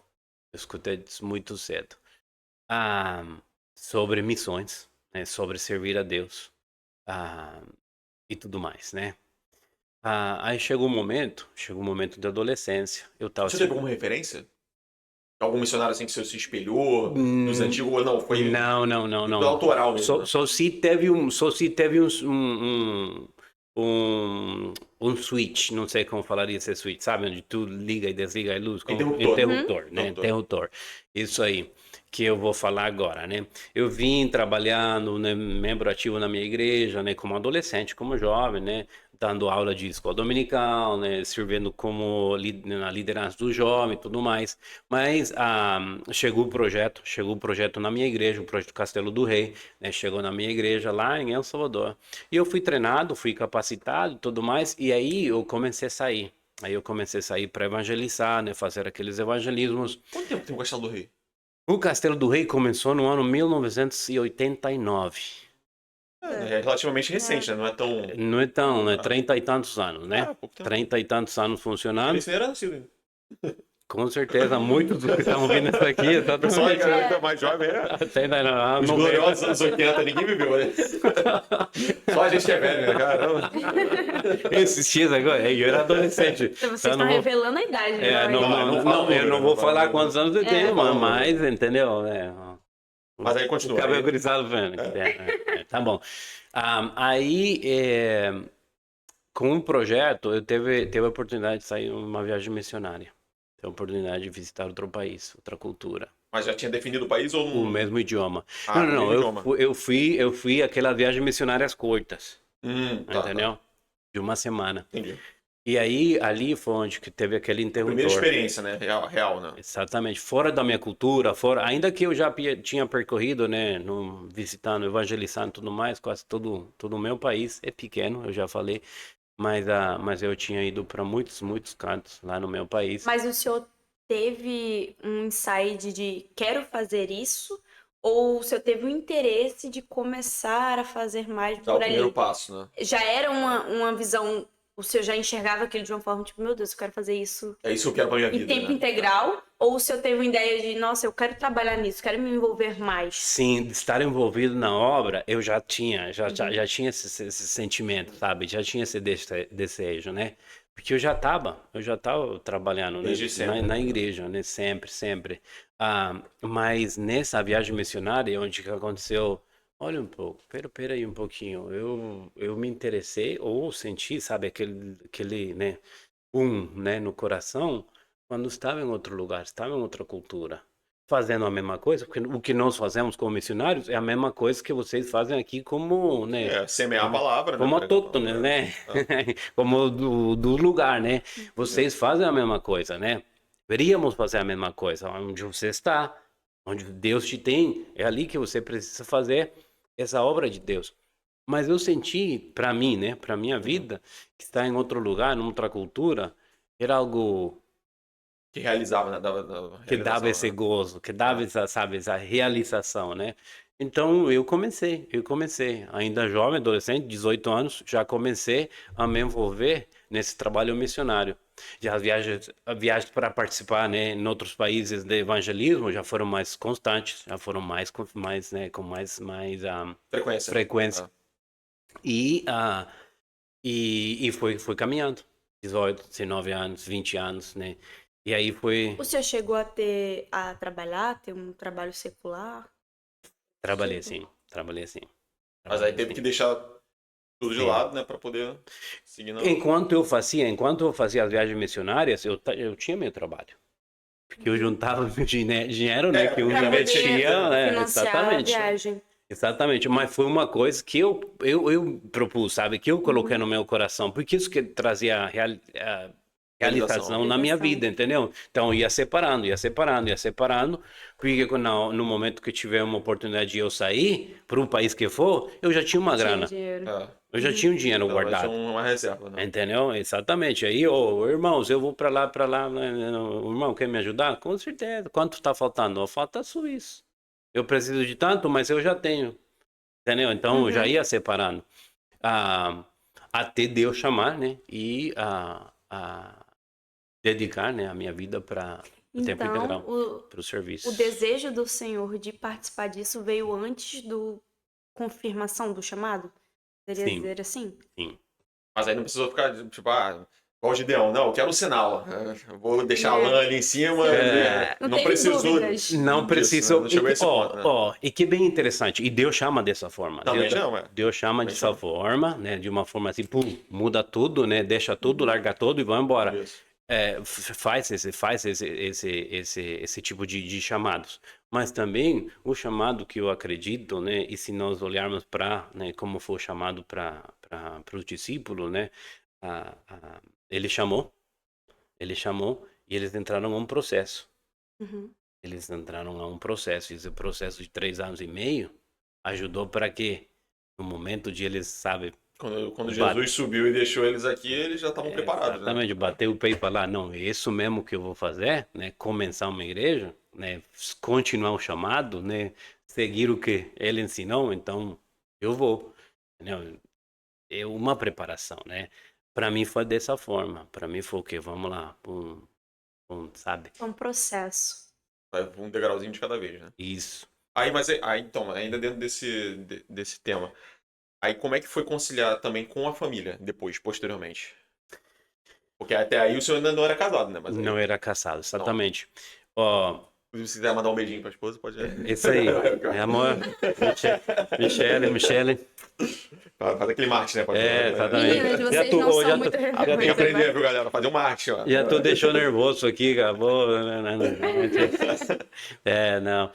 C: Sobre missões, né, sobre servir a Deus e tudo mais, né? Aí chegou um momento da adolescência. Eu tava
A: Você
C: assim,
A: teve alguma referência? Algum missionário assim que você se espelhou dos antigos ou não? Foi
C: não.
A: do autoral mesmo, né?
C: Só se teve um switch, não sei como falaria esse switch, sabe? Onde tu liga e desliga a luz,
A: Interruptor.
C: interruptor, né?
A: Interruptor.
C: Interruptor. Isso aí que eu vou falar agora, né? Eu vim trabalhando, né, membro ativo na minha igreja, né, como adolescente, como jovem, né, dando aula de escola dominical, né, servindo como na liderança do jovem e tudo mais. Mas chegou o projeto na minha igreja, o projeto Castelo do Rei, né, chegou na minha igreja lá em El Salvador. E eu fui treinado, fui capacitado e tudo mais, e aí eu comecei a sair. Aí eu comecei a sair para evangelizar, né, fazer aqueles evangelismos.
A: Quanto tempo tem o Castelo do Rei?
C: O Castelo do Rei começou no ano 1989.
A: É relativamente recente, né? Não é tão.
C: Não é tão, né? 30 e tantos anos, né?
A: Pouco tempo.
C: 30 e tantos anos funcionando.
A: Ele nem era nascido ainda.
C: Com certeza, muitos dos que estão ouvindo isso aqui,
A: O pessoal
C: exatamente.
A: que é mais jovem,
C: Até na,
A: os
C: no
A: gloriosos anos 80, ninguém viveu, né? Só a gente que é velho, né? Caramba.
C: Esses dias agora, eu era adolescente.
B: Então vocês
C: Então,
B: estão
C: não vou-
B: revelando a idade.
C: É,
B: né?
C: não, eu não vou falar quantos anos eu tenho,
A: fala,
C: mas entendeu?
A: Mas aí continua.
C: O cabelo
A: Aí,
C: grisalho vendo. Tá bom. Aí, com o projeto, eu teve a oportunidade de sair uma viagem missionária. Ter a oportunidade de visitar outro país, outra cultura,
A: mas já tinha definido o país ou
C: o
A: não?
C: mesmo idioma.
A: Ah, o mesmo
C: Não,
A: idioma.
C: eu fui aquela viagem missionárias curtas,
A: Tá.
C: entendeu? De uma semana.
A: Entendi.
C: E aí, ali foi onde que teve aquele
A: Primeira
C: interruptor.
A: experiência, né? Real, né?
C: Exatamente, fora da minha cultura, ainda que eu já tinha percorrido, né, visitando, evangelizando e tudo mais, quase todo o meu país é pequeno, eu já falei, mas eu tinha ido para muitos cantos lá no meu país.
B: Mas o senhor teve um insight de quero fazer isso? Ou o senhor teve o interesse de começar a fazer mais
A: Dá o
B: por
A: primeiro
B: ali?
A: passo, né?
B: Já era uma visão, o senhor já enxergava aquilo de uma forma tipo, meu Deus, eu quero fazer isso
A: É isso que eu quero pra minha
B: em
A: vida,
B: tempo
A: né?
B: integral? Ou o senhor teve uma ideia de, nossa, eu quero trabalhar nisso, quero me envolver mais?
C: Sim, de estar envolvido na obra, eu já tinha esse sentimento, sabe? Já tinha esse desejo, né? Porque eu já estava trabalhando, né,
A: Desde sempre,
C: na
A: né?
C: igreja, né? Sempre. Mas nessa viagem missionária, onde que aconteceu, olha um pouco, pera aí um pouquinho, eu me interessei ou senti, sabe, aquele, né, né, no coração, quando estava em outro lugar, estava em outra cultura, fazendo a mesma coisa, porque o que nós fazemos como missionários é a mesma coisa que vocês fazem aqui como, né,
A: Semear a palavra, né?
C: como autóctones, né, como do lugar, né, vocês fazem a mesma coisa, né, deveríamos fazer a mesma coisa, onde você está, onde Deus te tem, é ali que você precisa fazer essa obra de Deus. Mas eu senti, para mim, né, para minha vida, que estar em outro lugar, em outra cultura, era algo
A: Que realizava, né?
C: que dava esse gozo, que dava essa, sabe, essa realização, né? Então eu comecei, ainda jovem, adolescente, 18 anos, já comecei a me envolver nesse trabalho missionário. Já as viagens para participar, né, em outros países de evangelismo já foram mais constantes, já foram né, com mais
A: Frequência.
C: frequência. E foi caminhando. 18, 19 anos, 20 anos, né? E aí foi.
B: O senhor chegou a trabalhar, ter um trabalho secular?
C: Trabalhei assim.
A: Mas aí teve que deixar tudo de
C: Sim.
A: lado, né? Pra poder seguir na...
C: Enquanto eu fazia as viagens missionárias, eu tinha meu trabalho. Porque eu juntava meu dinheiro, né? Que eu
B: Pra
C: investia, né?
B: financiar a
C: Exatamente.
B: viagem.
C: Exatamente, mas foi uma coisa que eu propus, sabe? Que eu coloquei no meu coração, porque isso que trazia a realização na minha vida, entendeu? Então ia separando, porque no momento que tiver uma oportunidade de eu sair para um país que for, eu já tinha uma grana,
B: Dinheiro.
C: eu já tinha um dinheiro
A: Então, vai ter
C: guardado.
A: uma reserva, né?
C: Entendeu? Exatamente. Aí, irmãos, eu vou para lá, né? O irmão quer me ajudar? Com certeza. Quanto está faltando? Falta só isso. Eu preciso de tanto, mas eu já tenho. Entendeu? Então, eu já ia separando. Até Deus chamar, né? E dedicar, né, a minha vida para o tempo integral, para o serviço.
B: O desejo do Senhor de participar disso veio antes do confirmação do chamado? Poderia
C: Sim.
B: dizer assim?
C: Sim.
A: Mas aí não precisou ficar, tipo, igual o Gideão. Não, eu quero o sinal. Eu vou deixar a lã ali em cima.
B: Não
A: Não
B: teve
A: precisou
B: dúvidas.
C: Não
A: disso,
C: precisou.
A: né? Não chegou a esse ponto, né?
C: E que bem interessante. E Deus chama dessa forma.
A: Também chama, é.
C: Deus chama
A: Também
C: dessa
A: chama.
C: forma, né? De uma forma assim, pum, muda tudo, né? Deixa tudo, larga tudo e vai embora.
A: Isso.
C: Faz esse tipo de chamados. Mas também o chamado que eu acredito, né? E se nós olharmos para, né? Como foi o chamado para os discípulos, né? Ele chamou e eles entraram a um processo.
B: Uhum.
C: Eles entraram a um processo. Esse processo de 3 anos e meio ajudou para que, no momento de eles, sabe,
A: Quando Jesus subiu e deixou eles aqui, eles já estavam preparados, né?
C: exatamente, bater o pé e falar, não, é isso mesmo que eu vou fazer, né? Começar uma igreja, né? Continuar o chamado, né? Seguir o que ele ensinou, então eu vou. Entendeu? É uma preparação, né? Para mim foi dessa forma. Para mim foi o quê? Vamos lá, sabe?
B: É um processo.
A: Vai um degrauzinho de cada vez, né?
C: Isso.
A: Então, ainda dentro desse tema. Aí como é que foi conciliar também com a família depois, posteriormente? Porque até aí o senhor ainda não era casado, né? Mas aí,
C: Não era casado, exatamente. Ó,
A: se quiser mandar um beijinho pra esposa, pode.
C: isso aí, é amor. Michele.
A: Faz aquele marketing, né?
C: Exatamente.
B: Meninas, vocês não são muito
A: Tem que
B: reservadas.
A: aprender, viu, galera? Fazer um marketing, ó.
C: Já tu deixou nervoso aqui, acabou. Não.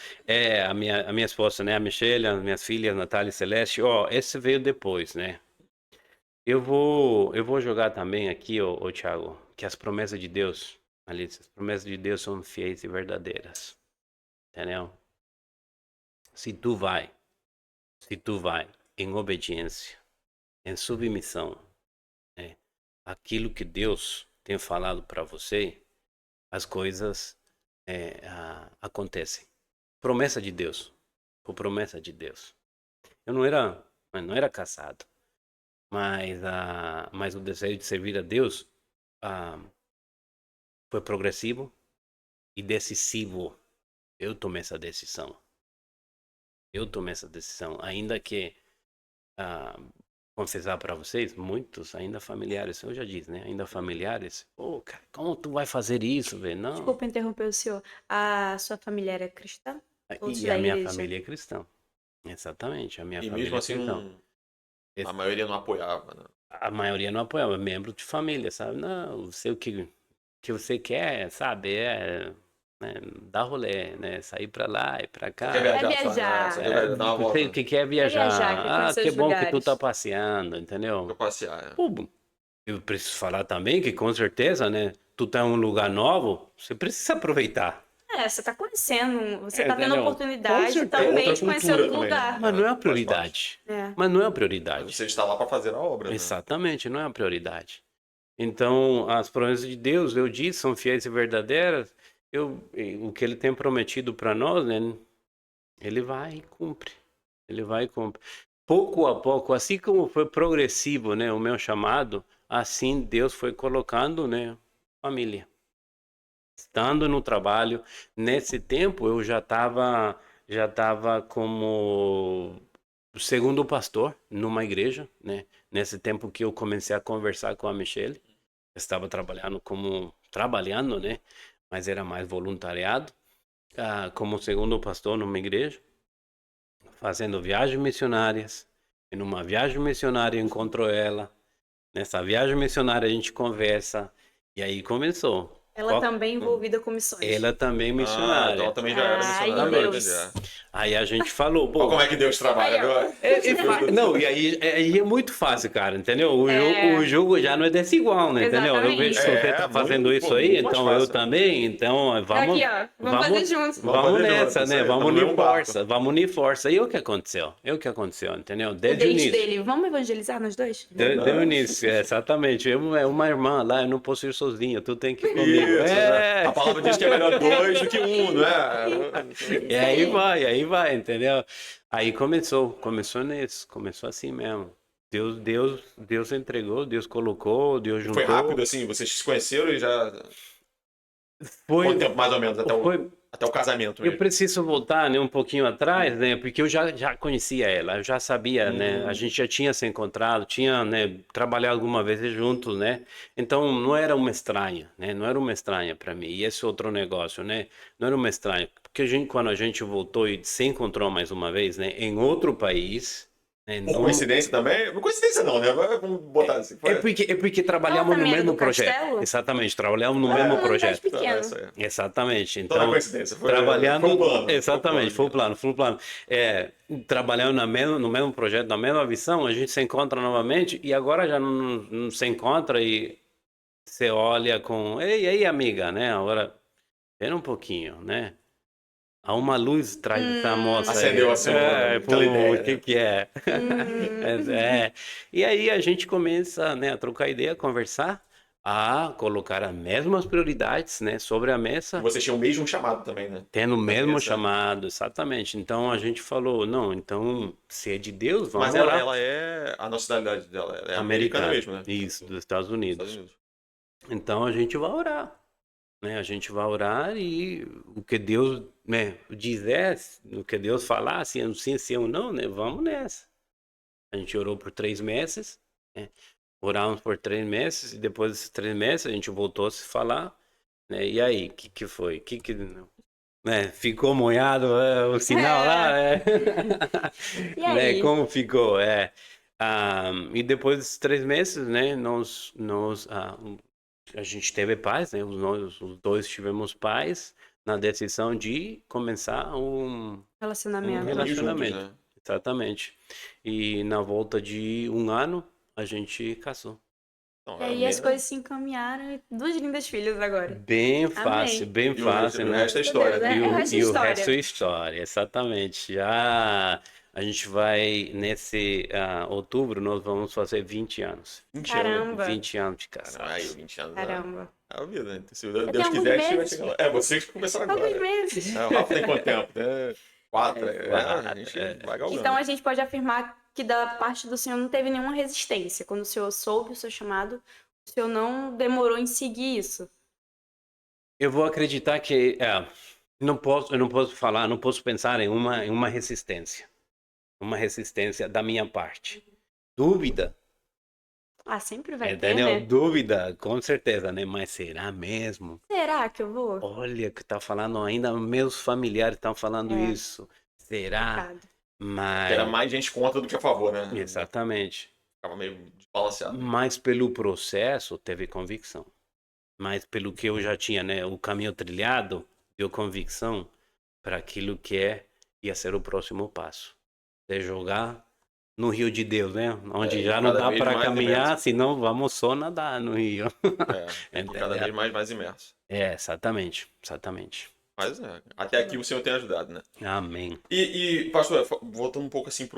C: A minha esposa, né? A Michelle, as minhas filhas, Natália e Celeste. Esse veio depois, né? Eu vou jogar também aqui, ô Thiago, que as promessas de Deus, Alice, as promessas de Deus são fiéis e verdadeiras. Entendeu? Se tu vai em obediência, em submissão, né? Aquilo que Deus tem falado para você, as coisas acontecem. Promessa de Deus. Por promessa de Deus. Eu não era casado, mas o desejo de servir a Deus foi progressivo e decisivo. Eu tomei essa decisão. Ainda que confessar para vocês, muitos ainda familiares, eu já disse, né? Ainda familiares. Cara, como tu vai fazer isso, velho? Não.
B: Desculpa interromper o senhor. A sua família era cristã? Todos
C: E
B: da
C: a minha
B: igreja?
C: família é cristã. Exatamente, a minha
A: E
C: família
A: mesmo
C: é
A: assim,
C: cristã.
A: a maioria não apoiava, né?
C: A maioria não apoiava, membro de família, sabe? Não, sei o que você quer, sabe? Né, dar rolê, né? Sair pra lá e pra cá.
A: Quer viajar?
B: É viajar.
A: Só, né? Só dar uma volta.
C: Sei o que quer viajar.
B: quer conhecer
C: Que
B: os
C: bom que tu
B: lugares.
C: tá passeando, entendeu?
A: Pra passear, é.
C: Pô, eu preciso falar também que com certeza, né? Tu tá em um lugar novo, você precisa aproveitar.
B: Você tá conhecendo, você tá tendo
C: Entendeu?
B: a
C: Com
B: oportunidade
C: certeza.
B: também
A: Outra
B: de conhecer
A: cultura
B: outro
A: também,
B: lugar.
A: né?
C: Mas não é a
A: Faz
C: prioridade.
B: É.
C: Mas não é a
A: Mas
C: prioridade.
A: você está lá para fazer a obra, né?
C: Exatamente, não é a prioridade. Então, as promessas de Deus, eu disse, são fiéis e verdadeiras. O que ele tem prometido para nós, né? Ele vai e cumpre. Ele vai e cumpre. Pouco a pouco, assim como foi progressivo, né, o meu chamado, assim Deus foi colocando, né, família. Estando no trabalho, nesse tempo eu já estava como segundo pastor numa igreja, né? Nesse tempo que eu comecei a conversar com a Michelle, estava trabalhando, né? Mas era mais voluntariado, como segundo pastor numa igreja, fazendo viagens missionárias. E numa viagem missionária eu encontro ela. Nessa viagem missionária a gente conversa e aí começou.
B: Ela também envolvida com missões.
C: Ela também
A: Então
C: missionária.
A: ela também já era
B: Ai,
A: missionária.
B: Deus.
A: Entendi.
C: Aí a gente falou,
A: Olha como é que Deus trabalha, viu?
C: Não, e aí é muito fácil, cara, entendeu?
B: É.
C: O jogo já não é desigual, né? Entendeu? Eu vejo que você tá fazendo
A: muito,
C: isso
A: pô,
C: aí,
A: muito mais
C: então eu
A: fácil.
C: também, então vamos.
B: Aqui, ó. Vamos fazer juntos.
A: Vamos
C: Vamos
A: fazer
C: nessa,
A: junto,
C: né?
A: isso aí,
C: Vamos
A: tamo no
C: unir
A: mesmo barco.
C: força, vamos unir força. E o que aconteceu? Entendeu?
B: O
C: Desde o
B: date
C: início.
B: dele. Vamos evangelizar nós dois?
C: Desde o início, exatamente. Uma irmã lá, eu não posso ir sozinha, tu tem que ir comigo.
A: Isso, né? A palavra diz que é melhor dois do que um, não é?
C: E aí vai, entendeu? Aí começou nisso, começou assim mesmo. Deus entregou, Deus colocou, Deus juntou.
A: Foi rápido, assim, vocês se conheceram e já...
C: Foi,
A: Quanto tempo mais ou menos até o...
C: foi
A: Até o casamento
C: Eu
A: mesmo.
C: preciso voltar, né, um pouquinho atrás, né, porque eu já conhecia ela, eu já sabia, né, a gente já tinha se encontrado, tinha, né, trabalhado alguma vez juntos, né, então não era uma estranha, né, não era uma estranha para mim, e esse outro negócio, né, não era uma estranha, porque quando a gente voltou e se encontrou mais uma vez, né, em outro país, né,
A: Por coincidência também? Por coincidência não, né? Vamos botar assim.
C: é porque
B: Ela
C: trabalhamos no
B: também era
C: mesmo
B: do
C: projeto,
B: castelo?
C: exatamente, trabalhamos no
B: Ah,
C: mesmo
B: desde
C: projeto.
A: Então, é
B: pequeno.
A: isso aí.
C: Exatamente.
A: Então não é
C: Então,
A: coincidência, foi um
C: trabalhando.
A: plano.
C: Exatamente, foi o
A: Foi um
C: plano, foi o plano. É, trabalhando no mesmo projeto, na mesma visão, a gente se encontra novamente e agora já não se encontra e você olha com. Ei, ei, amiga, né? Agora, espera um pouquinho, né? Há uma luz atrás dessa moça aí.
A: Acendeu assim aquela
C: Pô, o
A: ideia,
C: que
A: né?
C: que é?
B: hum.
C: E aí a gente começa, né, a trocar ideia, a conversar, a colocar as mesmas prioridades, né, sobre a
A: E
C: mesa,
A: vocês tinham o mesmo chamado também, né?
C: tendo o
A: Também
C: mesmo
A: essa.
C: chamado, exatamente. Então a gente falou, não, então, se é de Deus,
A: Mas
C: vamos
A: ela,
C: orar.
A: ela é. A nacionalidade dela ela é americana
C: Americano,
A: mesmo, né?
C: isso, dos Estados
A: Dos Estados
C: Unidos.
A: Unidos.
C: Então a gente vai orar, né? A gente vai orar e o que Deus, né, dizer, o que Deus falar, se é um sim, se é um não, né? Vamos nessa. A gente orou por 3 meses, né? Oramos por 3 meses e depois desses 3 meses a gente voltou a se falar, né? E aí, que foi? Né? Ficou molhado o sinal lá,
B: É.
C: né?
B: E
C: Né?
B: aí?
C: Como ficou? E depois desses 3 meses, né? A gente teve paz, né? Os dois tivemos paz na decisão de começar um
B: Relacionamento.
A: E juntos,
C: relacionamento.
A: né?
C: Exatamente. E na volta de um ano, a gente casou.
A: Então,
B: E
A: é
B: aí as coisas se encaminharam e duas lindas filhas agora. Amém.
C: Bem
A: E o resto,
C: fácil,
A: o
C: né?
A: resto é
B: Meu
A: história,
B: Deus,
A: né?
C: E
B: é
C: o,
B: essa
C: e o resto é
B: história.
C: história, exatamente. Já a gente vai, nesse outubro, nós vamos fazer 20 anos.
A: 20 anos.
B: Caramba.
C: 20 anos de
A: Caramba, aí,
C: casados.
A: 20 anos
B: Caramba.
A: é a vida, né? Então, se
B: Eu
A: Deus
B: tenho alguns
A: quiser, a gente vai
B: meses.
A: chegar lá. É, vocês que começaram
B: Alguns
A: agora.
B: meses.
A: É, o Rafa tem quanto tempo? Né? 4. A
C: Quatro,
A: gente vai
B: Então
A: galgando.
B: a gente pode afirmar que da parte do Senhor não teve nenhuma resistência. Quando o Senhor soube o seu chamado, o Senhor não demorou em seguir isso.
C: Eu vou acreditar que eu não posso falar, não posso pensar em uma resistência da minha parte. Dúvida,
B: Ah, sempre vai ter,
C: entendeu?
B: né?
C: Dúvida, com certeza, né? Mas será mesmo?
B: Será que eu vou?
C: Olha que tá falando ainda, meus familiares estão falando
B: É,
C: isso. Será?
B: pecado.
A: Que era
C: Mas,
A: mais gente contra do que a favor, né?
C: exatamente.
A: Ficava meio desbalanceado.
C: Mas pelo processo teve convicção. Mas pelo que eu já tinha, né, o caminho trilhado, deu convicção para aquilo que ia ser o próximo passo. É jogar no Rio de Deus, né? Onde
A: Indo
C: já não
A: cada
C: dá
A: vez
C: para
A: mais
C: caminhar,
A: imerso.
C: senão vamos só nadar no Rio.
A: Indo cada vez mais imerso.
C: Exatamente, exatamente.
A: Mas até aqui o Senhor tem ajudado, né?
C: Amém.
A: Pastor, voltando um pouco assim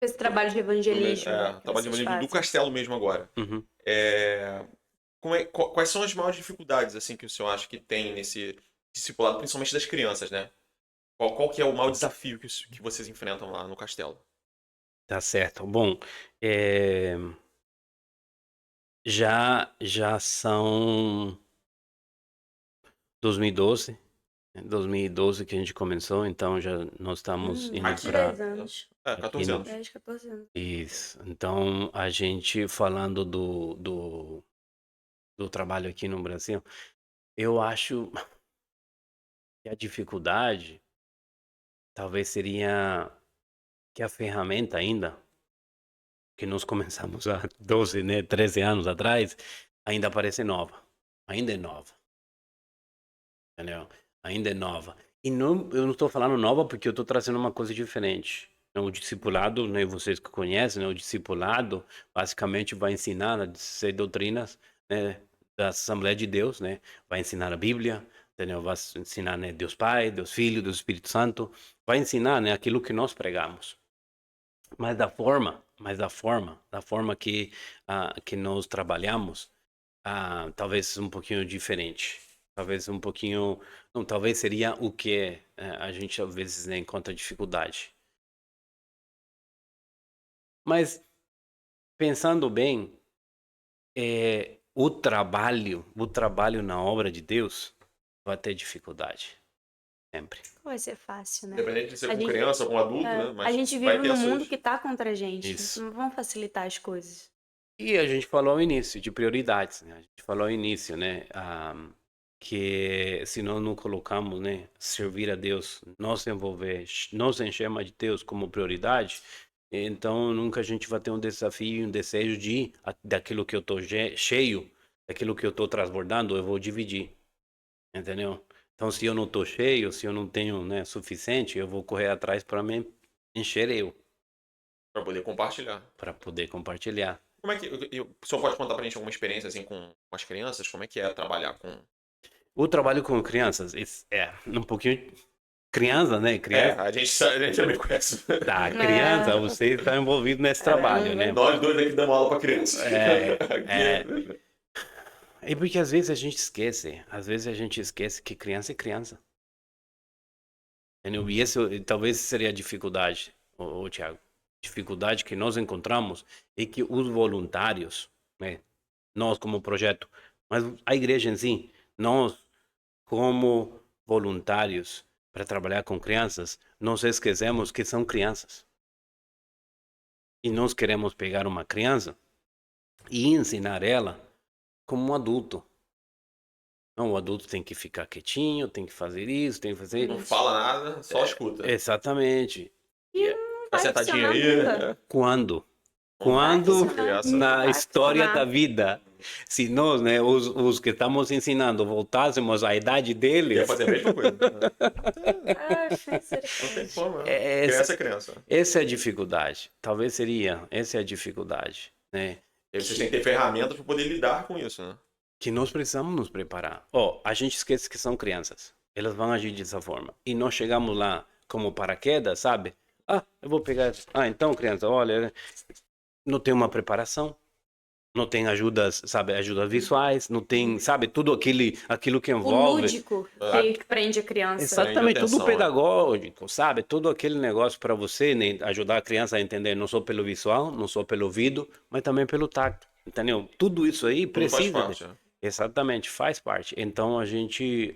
B: Esse trabalho de evangelismo que
A: trabalho de
B: vocês
A: evangelismo do
B: fazem.
A: castelo mesmo agora.
C: Uhum.
A: Quais são as maiores dificuldades assim que o senhor acha que tem nesse discipulado, principalmente das crianças, né? Qual que é o maior desafio que vocês enfrentam lá no castelo?
C: Tá certo. Bom, é, já são 2012, né? 2012 que a gente começou, então já nós estamos indo
B: Mais de
A: Aqui.
C: para
B: 10 anos.
A: 14 anos.
B: 10, 14 anos.
C: isso. Então a gente falando do trabalho aqui no Brasil, eu acho que a dificuldade talvez seria que a ferramenta ainda que nós começamos há 12, né, 13 anos atrás, ainda parece nova. Ainda é nova, entendeu? Ainda é nova. E não, eu não estou falando nova porque eu estou trazendo uma coisa diferente. O discipulado, né, vocês que conhecem, né, o discipulado basicamente vai ensinar as 16 doutrinas, né, da Assembleia de Deus, né? Vai ensinar a Bíblia, entendeu? Vai ensinar, né, Deus Pai, Deus Filho, Deus Espírito Santo. Vai ensinar, né, aquilo que nós pregamos. Mas da forma que nós trabalhamos, talvez um pouquinho diferente. Talvez um pouquinho, não, talvez seria o que a gente às vezes, né, encontra dificuldade. Mas pensando bem, o trabalho na obra de Deus vai ter dificuldade. Sempre.
B: Vai ser fácil, né?
A: Independente de ser
B: A
A: com
B: gente-
A: criança ou com adulto, né?
B: A
A: Mas
B: gente
A: vai
B: vive
A: ter
B: num mundo
A: suas...
B: que tá contra a gente.
C: Isso.
B: Não vão facilitar as coisas.
C: E a gente falou ao início de prioridades, né? A gente falou ao início, né? Que se nós não colocamos, né? Servir a Deus, nos envolver, nos enchermos de Deus como prioridade, então nunca a gente vai ter um desafio, um desejo de daquilo que eu tô cheio, daquilo que eu tô transbordando, eu vou dividir, entendeu? Então se eu não tô cheio, se eu não tenho, né, suficiente, eu vou correr atrás para me encher eu,
A: Pra poder compartilhar.
C: para poder compartilhar.
A: Como é que... O senhor pode contar pra gente alguma experiência, assim, com as crianças? Como é que é trabalhar com...
C: O trabalho com crianças é um pouquinho criança, né?
A: É,
C: Criança.
A: a gente também conhece.
C: Tá, criança, você está envolvido nesse trabalho, né?
A: Nós dois aqui damos aula pra criança.
C: É. É porque às vezes a gente esquece que criança é criança. Entendeu? E esse talvez seria a dificuldade, Thiago. Dificuldade que nós encontramos é que os voluntários, né? Nós como projeto, mas a igreja em si, nós como voluntários para trabalhar com crianças, nós esquecemos que são crianças. E nós queremos pegar uma criança e ensinar ela como um adulto. Não, o adulto tem que ficar quietinho, tem que fazer isso, tem que fazer...
A: Não fala nada, só escuta.
C: Exatamente.
B: E
A: Fica
B: não vai
A: sentadinho
B: funcionar
A: aí.
B: nunca.
C: Quando?
A: Não vai
C: Quando
A: funcionar.
C: na
B: vai
C: história
B: funcionar.
C: da vida, se nós, né, os que estamos ensinando, voltássemos à idade
A: Ia
C: deles,
A: fazer a mesma coisa.
B: Ai,
A: Não tem como.
C: Essa-
A: Criança é criança.
C: essa é a dificuldade. Talvez seria, essa é a dificuldade, né?
A: E aí vocês têm que ter ferramentas para poder lidar com isso, né?
C: Que nós precisamos nos preparar. A gente esquece que são crianças. Elas vão agir dessa forma. E nós chegamos lá como paraquedas, sabe? Eu vou pegar... então, criança, olha, não tem uma preparação. Não tem ajudas, sabe, ajudas visuais, não tem, sabe, tudo aquilo que
B: O
C: envolve.
B: lúdico que prende a criança.
C: Exatamente,
A: atenção,
C: tudo pedagógico, sabe? Todo aquele negócio para você, né, ajudar a criança a entender não só pelo visual, não só pelo ouvido, mas também pelo tato, entendeu? Tudo isso aí
A: Tudo faz
C: precisa.
A: parte, né?
C: Exatamente, faz parte. Então a gente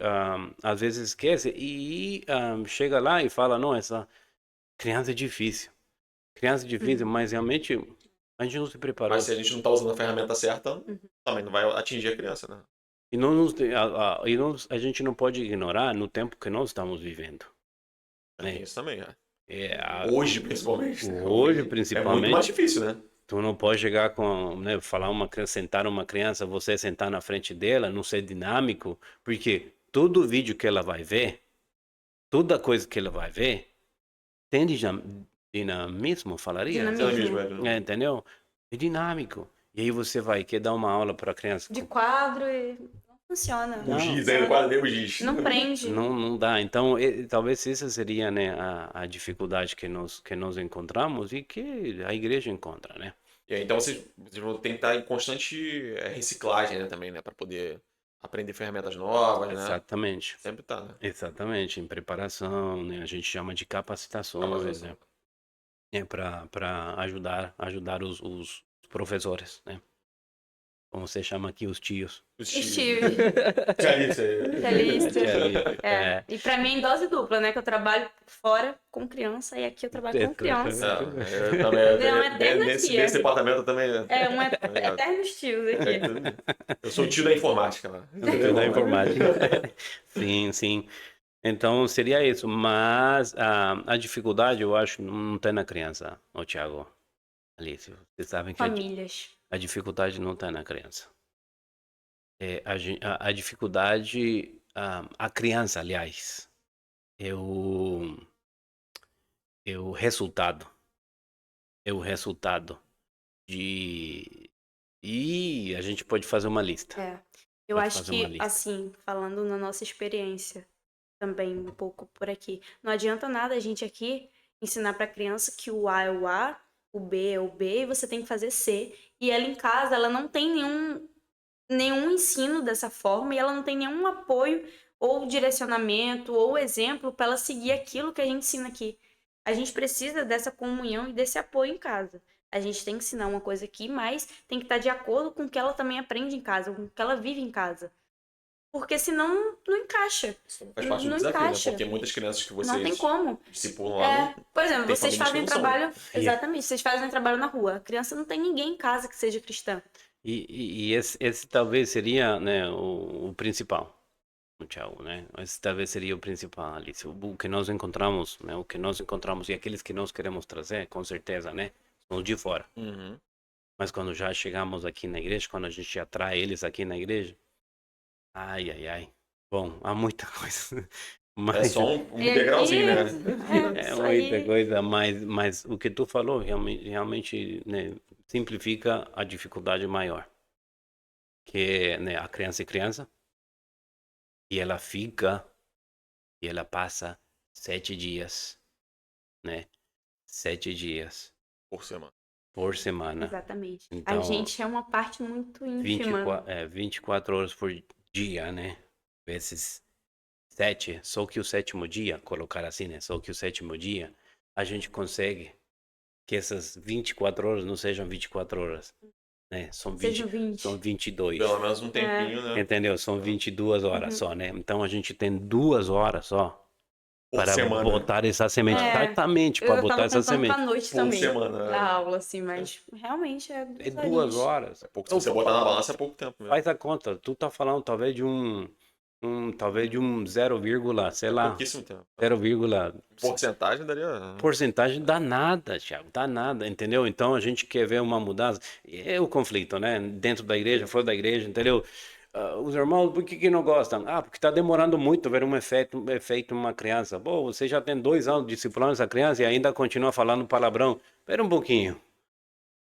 C: às vezes esquece e chega lá e fala, não, essa criança é difícil. Criança é difícil, mas realmente a gente não se preparou.
A: Mas se a gente não está usando a ferramenta certa, também não vai atingir a criança, né?
C: E a gente não pode ignorar no tempo que nós estamos vivendo.
A: Tem
C: Né?
A: isso também, né?
C: Hoje,
A: principalmente. né?
C: Hoje,
A: É muito
C: principalmente,
A: mais difícil, né?
C: tu não pode chegar com, né, sentar uma criança, você sentar na frente dela, não ser dinâmico, porque todo vídeo que ela vai ver, toda coisa que ela vai ver, tem dinamismo, falaria?
B: Dinamismo.
C: Entendeu? É dinâmico. E aí você vai quer dar uma aula para a criança.
B: De quadro e não funciona.
A: O giz ainda, quase deu o giz.
B: Não prende.
C: Não dá. Então, talvez essa seria, né, a dificuldade que nós encontramos e que a igreja encontra, né?
A: E aí, então vocês vão tentar em constante reciclagem, né, também, né? Para poder aprender ferramentas novas, né?
C: Exatamente.
A: Sempre tá, né?
C: Exatamente. Em preparação, né? A gente chama de capacitações, né? Para ajudar os professores, né? Como você chama aqui, os tios.
B: Steve.
A: Especialista.
B: E pra mim é em dose dupla, né? Que eu trabalho fora com criança e aqui eu trabalho com criança.
A: Eu também, nesse departamento eu também.
B: Um eterno Steve aqui.
A: Eu sou o tio da informática lá.
C: Tio da informática. Sim. Então seria isso, mas a dificuldade eu acho não tem na criança, Thiago, Alice, vocês sabem que
B: Famílias.
C: a dificuldade não está na criança. A dificuldade, a criança, aliás, é o resultado. É o resultado de... E a gente pode fazer uma lista.
B: Eu acho que, assim, falando na nossa experiência, também um pouco por aqui, não adianta nada a gente aqui ensinar para a criança que o A é o A, o B é o B e você tem que fazer C. E ela em casa, ela não tem nenhum ensino dessa forma e ela não tem nenhum apoio ou direcionamento ou exemplo para ela seguir aquilo que a gente ensina aqui. A gente precisa dessa comunhão e desse apoio em casa. A gente tem que ensinar uma coisa aqui, mas tem que estar de acordo com o que ela também aprende em casa, com o que ela vive em casa. Porque senão não encaixa.
A: Isso não faz parte do
B: Não
A: desafio, né?
B: encaixa.
A: Porque muitas crianças que
B: Não tem
A: vocês
B: como.
A: discipulam lá,
B: Por exemplo,
A: tem
B: vocês
A: famílias que
B: fazem
A: não são.
B: trabalho. Exatamente, vocês fazem trabalho na rua. A criança não tem ninguém em casa que seja cristã.
C: E esse talvez seria, né, o principal, o Thiago, né? Esse talvez seria o principal, Alice. O que nós encontramos, né? O que nós encontramos e aqueles que nós queremos trazer, com certeza, né? São os de fora.
A: Uhum.
C: Mas quando já chegamos aqui na igreja, quando a gente atrai eles aqui na igreja, ai, ai, ai. Bom, há muita coisa.
A: É
C: Mas
A: só um degrauzinho, né?
C: é
B: Isso
C: muita
B: aí.
C: coisa, mas o que tu falou realmente, né, simplifica a dificuldade maior. Que, né, a criança é criança e ela fica e ela passa 7 dias, né? 7 dias
A: Por semana.
C: por semana.
B: Exatamente. A
C: Então,
B: gente é uma parte muito ínfima.
C: 24 horas por dia, né? Vezes 7, só que o sétimo dia, colocar assim, né? Só que o sétimo dia, a gente consegue que essas 24 horas não sejam 24 horas, né?
B: Sejam 20.
C: São 22.
A: Pelo menos um tempinho, né?
C: Entendeu? São 22 horas
B: Uhum.
C: só, né? Então a gente tem 2 horas só
A: Por
C: para
A: semana.
C: botar essa semente.
B: É,
C: Exatamente, para
B: Eu
C: botar
B: tava
C: essa
B: contando pra
C: semente.
B: noite
A: Por
B: também.
A: semana.
B: Da aula, assim, mas realmente é
C: É
B: 2
C: 2
B: horinhas.
C: horas.
A: É pouco. Se você botar na balança, é pouco tempo mesmo.
C: Faz a conta. Tu tá falando talvez de talvez de um 0, sei
A: É
C: lá,
A: pouquíssimo tempo.
C: 0,
A: Porcentagem daria.
C: porcentagem dá nada, Thiago, dá nada, entendeu? Então a gente quer ver uma mudança. E é o conflito, né? Dentro da igreja, fora da igreja, entendeu? Os irmãos, por que não gostam? Ah, porque está demorando muito ver um efeito numa criança. Pô, você já tem 2 anos discipulando essa criança e ainda continua falando palavrão. Espera um pouquinho.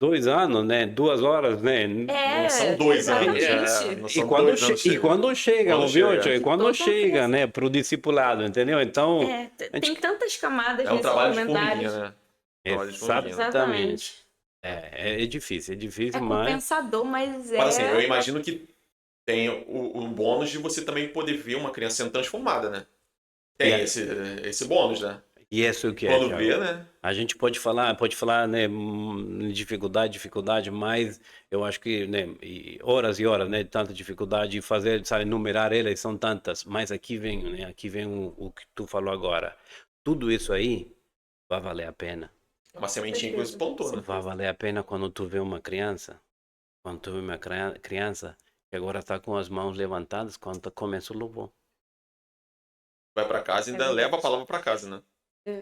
C: 2 anos, né? 2 horas, né?
A: Não são 2 anos.
B: exatamente.
A: Não
C: E
A: são
C: quando,
A: 2 anos.
C: e quando chega,
A: Quando
C: ouviu,
A: chega.
C: Tio? Quando
B: Toda
C: chega,
B: criança.
C: né, pro discipulado, entendeu? Então,
B: Tem tantas camadas
A: É um
B: nesses
A: trabalho de
B: comentários.
A: formiguinha, né? Trabalho de formiguinha.
C: exatamente.
B: Exatamente.
C: É difícil,
B: É
C: mas
B: compensador, mas
A: Mas assim, eu imagino que tem o bônus de você também poder ver uma criança sendo transformada, né? Tem
C: Yeah.
A: esse bônus, né?
C: e isso é o que é,
A: Quando
C: Thiago.
A: vê, né?
C: A gente pode falar, né, dificuldade, mas eu acho que, né, e horas, né, de tanta dificuldade e fazer, sabe, enumerar elas são tantas, mas aqui vem, né, o que tu falou agora. Tudo isso aí vai valer a pena.
A: É uma sementinha que você plantou, né?
C: Vai valer a pena quando tu vê uma criança, que agora está com as mãos levantadas quando começa o louvor.
A: Vai pra casa e ainda
B: verdade.
A: leva a palavra pra casa, né?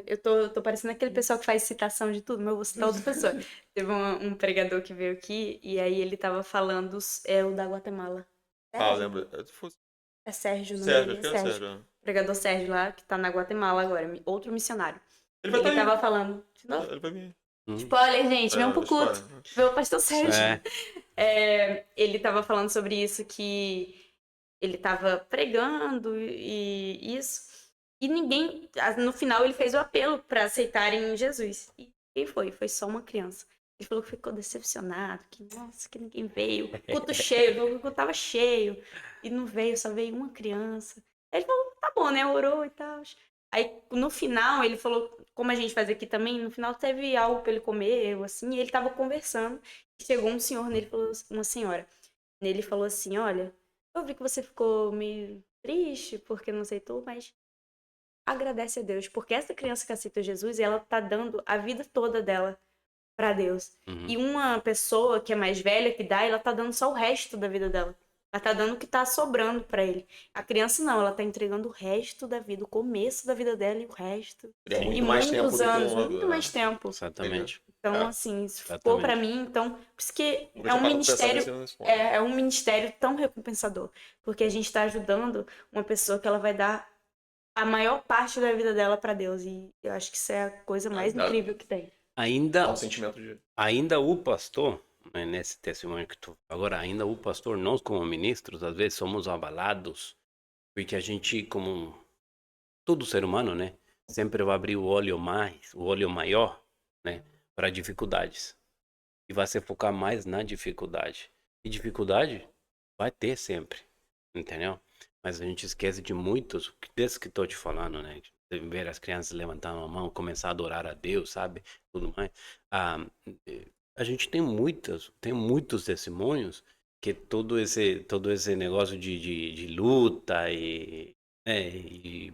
B: Eu tô parecendo aquele pessoal que faz citação de tudo, mas eu vou citar outra pessoa. Teve um pregador que veio aqui e aí ele tava falando, o da Guatemala.
A: Ah,
B: Sérgio?
A: lembra?
B: É Sérgio, o nome
A: Sérgio,
B: dele
A: acho
B: é
A: que era
B: Sérgio.
A: Sérgio.
B: Pregador Sérgio lá, que tá na Guatemala agora, outro missionário.
A: Ele vai
B: Ele
A: estar
B: tava falando. De novo?
A: Ele vai vir.
B: Spoiler, gente, vem pro culto.
A: Spoiler.
B: Vê o pastor Sérgio.
C: É,
B: Ele tava falando sobre isso, que ele tava pregando e isso. E ninguém, no final, ele fez o apelo para aceitarem Jesus. E quem foi? Foi só uma criança. Ele falou que ficou decepcionado, que nossa, que ninguém veio. Culto cheio, o culto tava cheio. E não veio, só veio uma criança. Aí ele falou, tá bom, né? Orou e tal. Aí no final, ele falou, como a gente faz aqui também, no final teve algo para ele comer, assim, e ele tava conversando. E chegou um senhor nele, falou, uma senhora. Nele falou assim: olha, eu vi que você ficou meio triste porque não aceitou, mas agradece a Deus, porque essa criança que aceitou Jesus, ela tá dando a vida toda dela pra Deus. E uma pessoa que é mais velha, que dá, ela tá dando só o resto da vida dela. Ela tá dando o que tá sobrando pra ele. A criança não, ela tá entregando o resto da vida, o começo da vida dela e o resto.
A: Teria muito
B: E
A: mais tempo
B: muitos
A: do que
B: anos,
A: um
B: muito mais tempo.
C: exatamente.
B: Então, assim, isso ficou
C: Exatamente.
B: pra mim, então, por isso que
A: Nunca
B: é
A: tinha
B: um
A: parado pra pensar
B: ministério,
A: nesse ponto.
B: é um ministério tão recompensador, porque a gente tá ajudando uma pessoa que ela vai dar a maior parte da vida dela pra Deus, e eu acho que isso é a coisa mais incrível que tem.
C: Ainda
A: Dá um sentimento de.
C: Ainda o pastor, né, nesse testemunho que tu agora, ainda o pastor, nós como ministros, às vezes somos abalados, porque a gente, como todo ser humano, né, sempre vai abrir o olho maior, né, para dificuldades. E vai se focar mais na dificuldade. E dificuldade vai ter sempre, entendeu? Mas a gente esquece de muitos, desse que estou te falando, né? De ver as crianças levantando a mão, começar a adorar a Deus, sabe? Tudo mais. A gente tem muitos testemunhos que todo esse negócio de luta e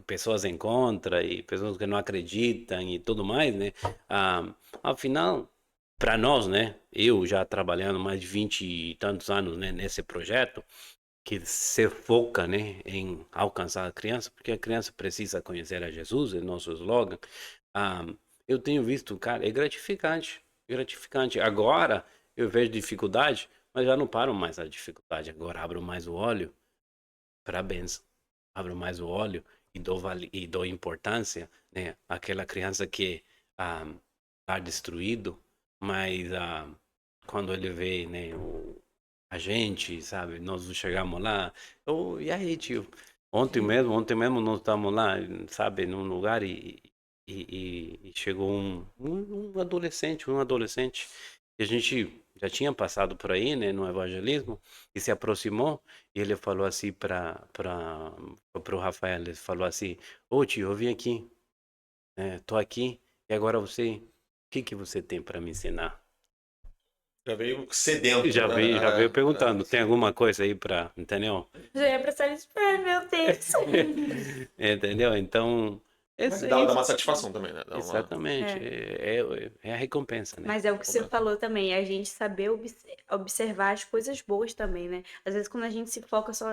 C: pessoas em contra e pessoas que não acreditam e tudo mais, né? Afinal, para nós, né? Eu já trabalhando mais de 20 e tantos anos, né, nesse projeto, que se foca, né, em alcançar a criança, porque a criança precisa conhecer a Jesus, é nosso slogan. Ah, eu tenho visto, cara, é gratificante, gratificante. Agora eu vejo dificuldade, mas já não paro mais a dificuldade. Agora abro mais o olho para a bênção, abro mais o olho e dou importância, né, àquela criança que está destruído, mas quando ele vê, né, a gente, sabe, nós chegamos lá, e aí, tio, ontem mesmo nós estávamos lá, sabe, num lugar e chegou um adolescente, que a gente já tinha passado por aí, né, no evangelismo, e se aproximou, e ele falou assim para o Rafael, ele falou assim, ô tio, eu vim aqui, tô aqui, e agora você, o que você tem para me ensinar?
A: Já veio sedento,
C: Já veio
A: né?
C: perguntando, tem alguma coisa aí para, entendeu?
B: Já ia pra sala de espera, meu Deus.
C: Entendeu? Então,
A: Mas dá uma satisfação também, né? Dá uma...
C: exatamente, é a recompensa, né?
B: Mas é o que você falou também, é a gente saber observar as coisas boas também, né? Às vezes quando a gente se foca só,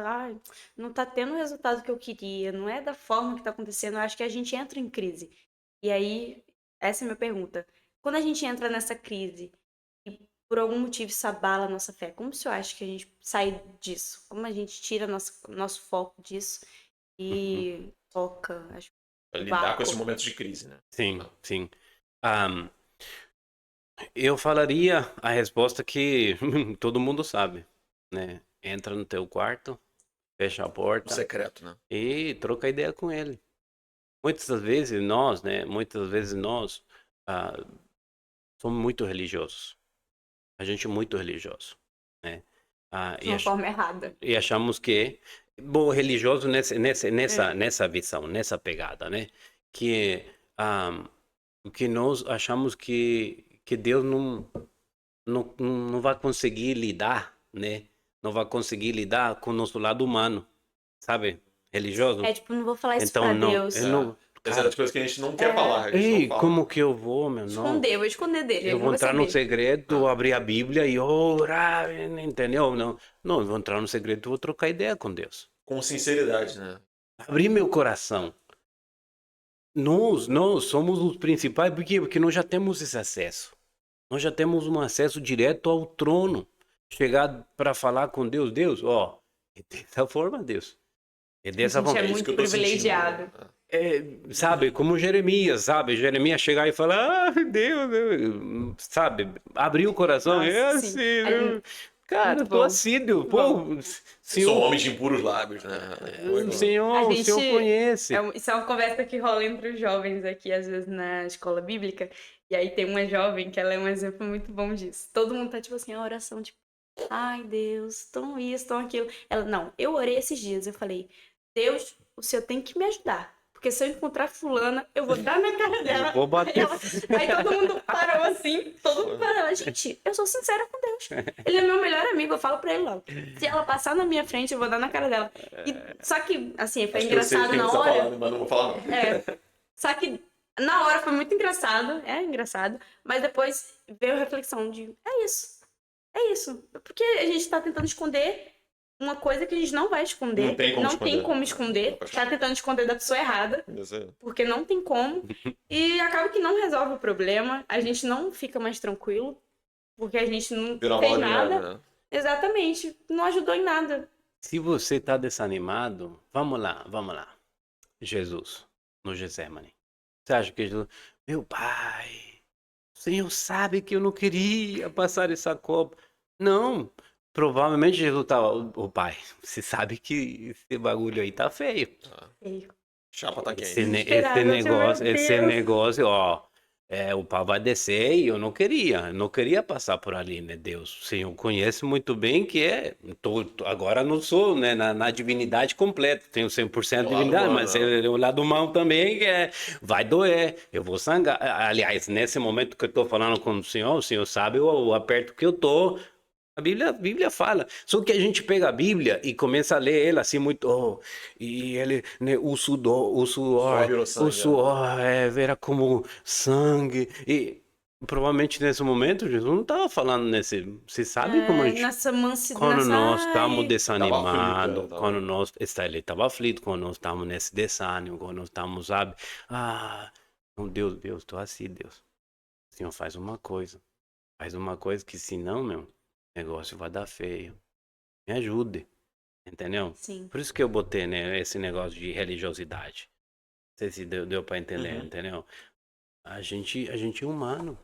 B: não tá tendo o resultado que eu queria, não é da forma que tá acontecendo, eu acho que a gente entra em crise. E aí, essa é a minha pergunta. Quando a gente entra nessa crise e por algum motivo isso abala a nossa fé, como o senhor acha que a gente sai disso? Como a gente tira nosso foco disso e toca
A: Pra
B: o
A: lidar com esses
B: barco?
A: momentos de crise, né?
C: Sim, sim. Ahm, eu falaria a resposta que todo mundo sabe, né? Entra no teu quarto, fecha a
A: O
C: porta
A: secreto, né?
C: e troca ideia com ele. Muitas vezes nós ah, somos muito religiosos. A gente é muito religioso, né?
B: De uma forma errada.
C: E achamos que, bom, religioso
B: É.
C: nessa visão, nessa pegada, né? Que, que nós achamos que Deus não vai conseguir lidar, né? Não vai conseguir lidar com o nosso lado humano, sabe? Religioso.
B: É tipo, não vou falar isso
C: Então,
B: pra
C: não, eu
B: Deus.
C: não,
A: Essa é
C: cara,
A: das coisas que a gente não quer falar, a gente não
C: ei,
A: fala.
C: como que eu vou, meu? Não.
B: Esconder, eu vou esconder dele,
C: Eu
B: ele não
C: vou
B: vai
C: entrar no
B: saber.
C: segredo, abrir a Bíblia e orar, entendeu? Não, eu vou entrar no segredo e vou trocar ideia com Deus.
A: Com sinceridade, né?
C: Abrir meu coração. Nós somos os principais, por quê? Porque nós já temos esse acesso. Nós já temos um acesso direto ao trono. Chegar para falar com Deus, Deus, ó, é dessa forma, Deus. É
B: A
C: dessa
B: gente
C: forma.
B: é
A: É isso que
B: muito
A: eu tô sentindo.
B: privilegiado.
C: Sabe, como Jeremias, sabe? Jeremias chegar e falar, Deus, sabe? Abrir o coração,
B: Nossa,
C: é
B: sim.
C: assim, cara,
B: Muito
C: eu tô
B: bom.
C: assíduo,
B: Muito
C: pô,
B: bom.
A: Sou
C: Senhor,
A: homem de impuros lábios, né?
B: A
C: o
B: gente.
C: Senhor conhece.
B: Isso é uma conversa que rola entre os jovens aqui, às vezes, na escola bíblica. E aí tem uma jovem que ela é um exemplo muito bom disso. Todo mundo tá, tipo assim, a oração, tipo, ai, Deus, tão isso, tão aquilo. Ela, não, eu orei esses dias. Eu falei, Deus, o senhor tem que me ajudar. Porque se eu encontrar fulana, eu vou dar na cara dela.
C: Vou bater.
B: Aí todo mundo parou assim, todo mundo parou. Gente, eu sou sincera com Deus. Ele é meu melhor amigo, eu falo pra ele logo. Se ela passar na minha frente, eu vou dar na cara dela. Só que, assim, foi
A: Acho que eu sei
B: engraçado
A: quem
B: na
A: você tá
B: hora.
A: falando, mas não vou falar não.
B: Só que na hora foi muito engraçado, engraçado. Mas depois veio a reflexão de, é isso. Porque a gente tá tentando esconder uma coisa que a gente não vai esconder.
A: Não tem como esconder.
B: Tem como esconder. Tá tentando esconder da pessoa errada. Porque não tem como. E acaba que não resolve o problema. A gente não fica mais tranquilo. Porque a gente não fez nada.
A: Né?
B: Exatamente. Não ajudou em nada.
C: Se você tá desanimado, vamos lá. Jesus, no Getsemane. Você acha que Jesus, meu pai, o Senhor sabe que eu não queria passar essa copa. Não, provavelmente Jesus tava, o pai, você sabe que esse bagulho aí tá feio.
B: Feio.
A: Chapa tá quente.
C: Esse negócio, ó, o pau vai descer e eu não queria passar por ali, né, Deus? O Senhor conhece muito bem que agora não sou, né, na divindade completa, tenho 100% de divindade,
A: humano,
C: mas o lado humano também vai doer, eu vou sangrar. Aliás, nesse momento que eu tô falando com o Senhor sabe o aperto que eu tô, A Bíblia fala. Só que a gente pega a Bíblia e começa a ler ela assim muito. Oh, e ele, né, o
A: Suor
C: suor,
A: virou
C: o
A: sangue.
C: suor era como sangue. E provavelmente nesse momento Jesus não estava falando nesse. Você sabe como a gente.
B: Nessa mansidão,
C: Quando
B: nessa...
C: nós estamos
B: Ai,
A: Tava aflito,
C: desanimados,
A: tava...
C: quando nós. Ele estava aflito, quando nós estamos nesse desânimo, quando nós estamos, sabe? Ah, não, Deus, estou assim, Deus. Senhor, faz uma coisa. Faz uma coisa que senão, meu, o negócio vai dar feio. Me ajude, entendeu?
B: sim.
C: Por isso que eu botei, né, esse negócio de religiosidade. Não sei se deu para entender,
A: Uhum.
C: entendeu? A gente é humano.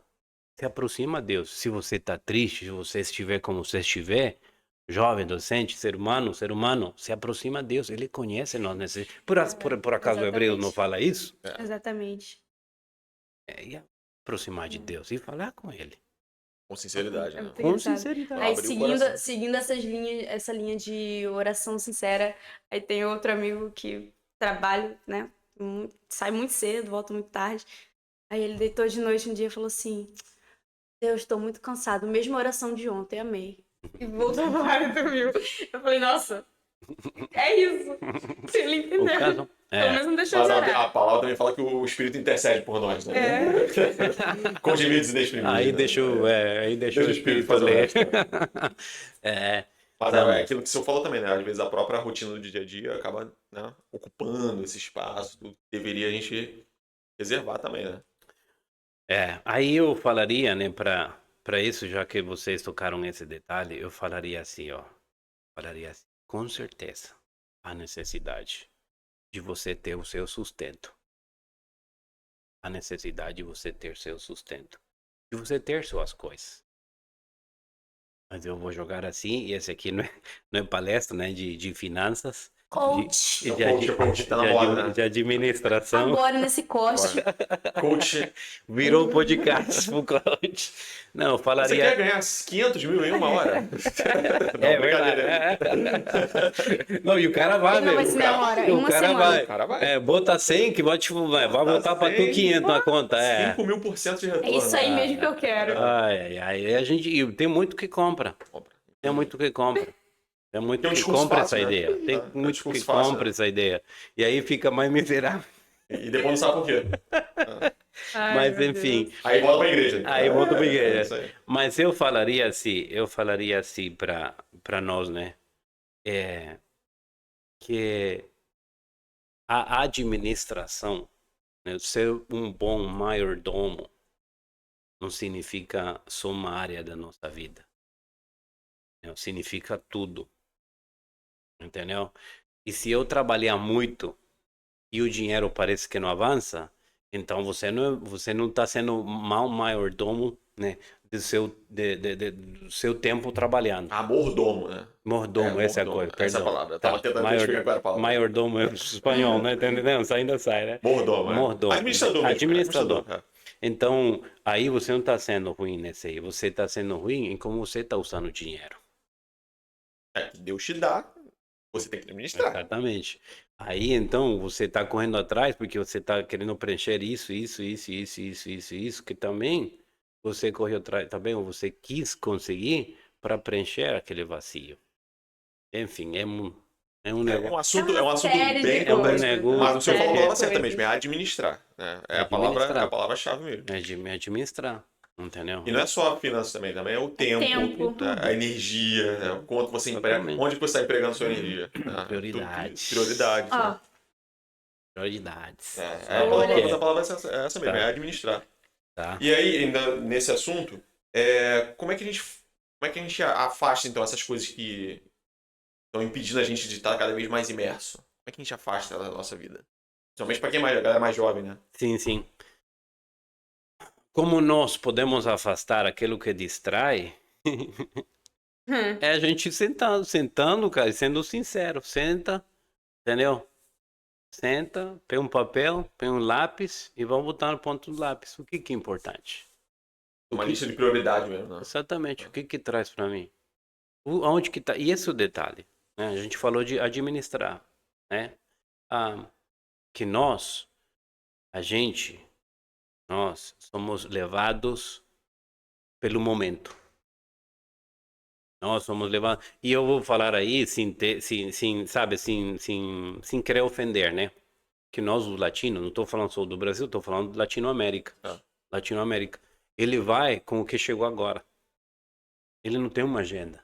C: Se aproxima a Deus. Se você tá triste, se você estiver como você estiver, jovem, adolescente, ser humano, se aproxima a Deus. Ele conhece nós. Por acaso o hebreu não
B: Exatamente.
C: fala isso?
A: É,
B: Exatamente.
C: E aproximar de Deus e falar com ele.
A: com sinceridade,
B: É
A: né?
B: muito
C: Com
B: engraçado.
C: sinceridade.
B: Aí,
A: Abrir o coração.
B: seguindo essa linha de oração sincera, aí tem outro amigo que trabalha, né? Sai muito cedo, volta muito tarde. Aí ele deitou de noite um dia e falou assim: Deus, estou muito cansado. Mesma oração de ontem, amei. E voltou pro ar e dormiu. Eu falei, nossa, é isso. Ele
C: O
B: entendeu.
C: caso,
B: Pelo menos não deixou
A: Mas
B: de
A: a
B: orar.
A: palavra também fala que o Espírito intercede por nós, né? Com gemidos inexprimíveis.
C: aí
A: né?
C: deixou
A: Deixa
C: o
A: o Espírito
C: Espírito
A: fazer o
C: ler.
A: resto.
C: É,
A: Mas
C: não,
A: é aquilo que o senhor falou também, né? Às vezes a própria rotina do dia a dia acaba, né, ocupando esse espaço. Deveria a gente reservar também, né?
C: aí eu falaria, né, para isso, já que vocês tocaram nesse detalhe, eu falaria assim, ó, com certeza, a necessidade de você ter o seu sustento, a necessidade de você ter seu sustento, de você ter suas coisas. Mas eu vou jogar assim, e esse aqui não é palestra, né, de finanças,
B: Coach.
A: Coach, tá na moda, né?
C: de administração.
B: Agora nesse corte.
A: Coach,
C: Virou podcast pro coach. Não, eu
A: você
C: falaria.
A: quer ganhar 500 mil em uma hora? Não,
C: É
A: brincadeira.
C: verdade. Não, e o cara vai,
B: Ele não vai
C: velho.
B: se demorar. Em
C: O
B: uma
C: cara
B: semana.
C: vai.
A: O cara vai.
C: Bota 100 que vai voltar pra tu
A: 100,
C: 500 na conta.
A: 5.000% de
B: É
A: retorno.
B: isso aí mesmo que eu quero.
C: Ai, a gente. E tem muito que compra.
A: Compra.
C: Tem muito que compra. Tem muito
A: Tem um
C: que
A: discurso
C: compra
A: fácil,
C: essa
A: né?
C: ideia. Tem
A: É um
C: muito que
A: discurso fácil,
C: compra
A: né?
C: essa ideia. E aí fica mais miserável.
A: E depois não sabe por quê.
B: Ai,
C: Mas
B: meu
C: enfim.
B: Deus.
A: Aí volta pra igreja.
C: Aí volta pra igreja.
A: É isso aí.
C: Mas eu falaria assim para nós, né? Que a administração, né, ser um bom maiordomo não significa só uma área da nossa vida. Né? Significa tudo. Entendeu? E se eu trabalhar muito e o dinheiro parece que não avança, então você não está sendo mau maiordomo, né, do seu tempo trabalhando.
A: Ah, mordomo, né?
C: Mordomo, essa é a
A: mordomo.
C: coisa,
A: Essa é a
C: perdão.
A: palavra. Eu tava tentando identificar agora a palavra.
C: Maiordomo é espanhol, né? Tá entendendo? Isso ainda sai, né?
A: Mordomo, é.
C: Mordomo.
A: Administrador mesmo.
C: Administrador.
A: É.
C: Então, aí você não está sendo ruim nesse aí. Você está sendo ruim em como você está usando o dinheiro.
A: É, que Deus te dá, você tem que administrar.
C: Exatamente. Aí, então, você está correndo atrás porque você está querendo preencher isso, que também você correu atrás, também, ou você quis conseguir para preencher aquele vazio. Enfim, é um
A: É
C: negócio.
A: um assunto,
B: É uma série de
A: bem
B: coisas.
A: complexo.
C: negócio.
A: Mas o senhor falou a palavra
B: É,
A: certa
B: coisas.
A: mesmo, é administrar. Né? É
C: Administrar.
A: a palavra-chave mesmo.
C: É de me administrar, entendeu?
A: E não é só a finança também é o tempo,
B: tempo.
A: né? A energia, né? O quanto você emprega,
C: Exatamente.
A: onde você está empregando sua energia. Né?
C: Prioridades.
A: Prioridades.
B: Ó,
A: Né?
C: Prioridades.
B: Olha.
A: A palavra é essa mesmo,
C: Tá.
A: é administrar.
C: Tá?
A: E aí, ainda nesse assunto, como é que a gente afasta então essas coisas que estão impedindo a gente de estar cada vez mais imerso? Como é que a gente afasta ela da nossa vida? Principalmente para quem a galera é mais jovem, né?
C: Sim. Como nós podemos afastar aquilo que distrai? É a gente sentando, cara, e sendo sincero. Senta, entendeu? Senta, pega um papel, pega um lápis e vamos botar no ponto do lápis. O que é importante?
A: Uma lista de prioridade mesmo, né?
C: Exatamente. O que traz para mim? Onde que tá? E esse é o detalhe, né? A gente falou de administrar, né? Que nós somos levados pelo momento. Nós somos levados. E eu vou falar aí, sabe, sem querer ofender, né? Que nós, os latinos, não estou falando só do Brasil, estou falando de Latinoamérica.
A: Ah.
C: Latinoamérica. Ele vai com o que chegou agora. Ele não tem uma agenda.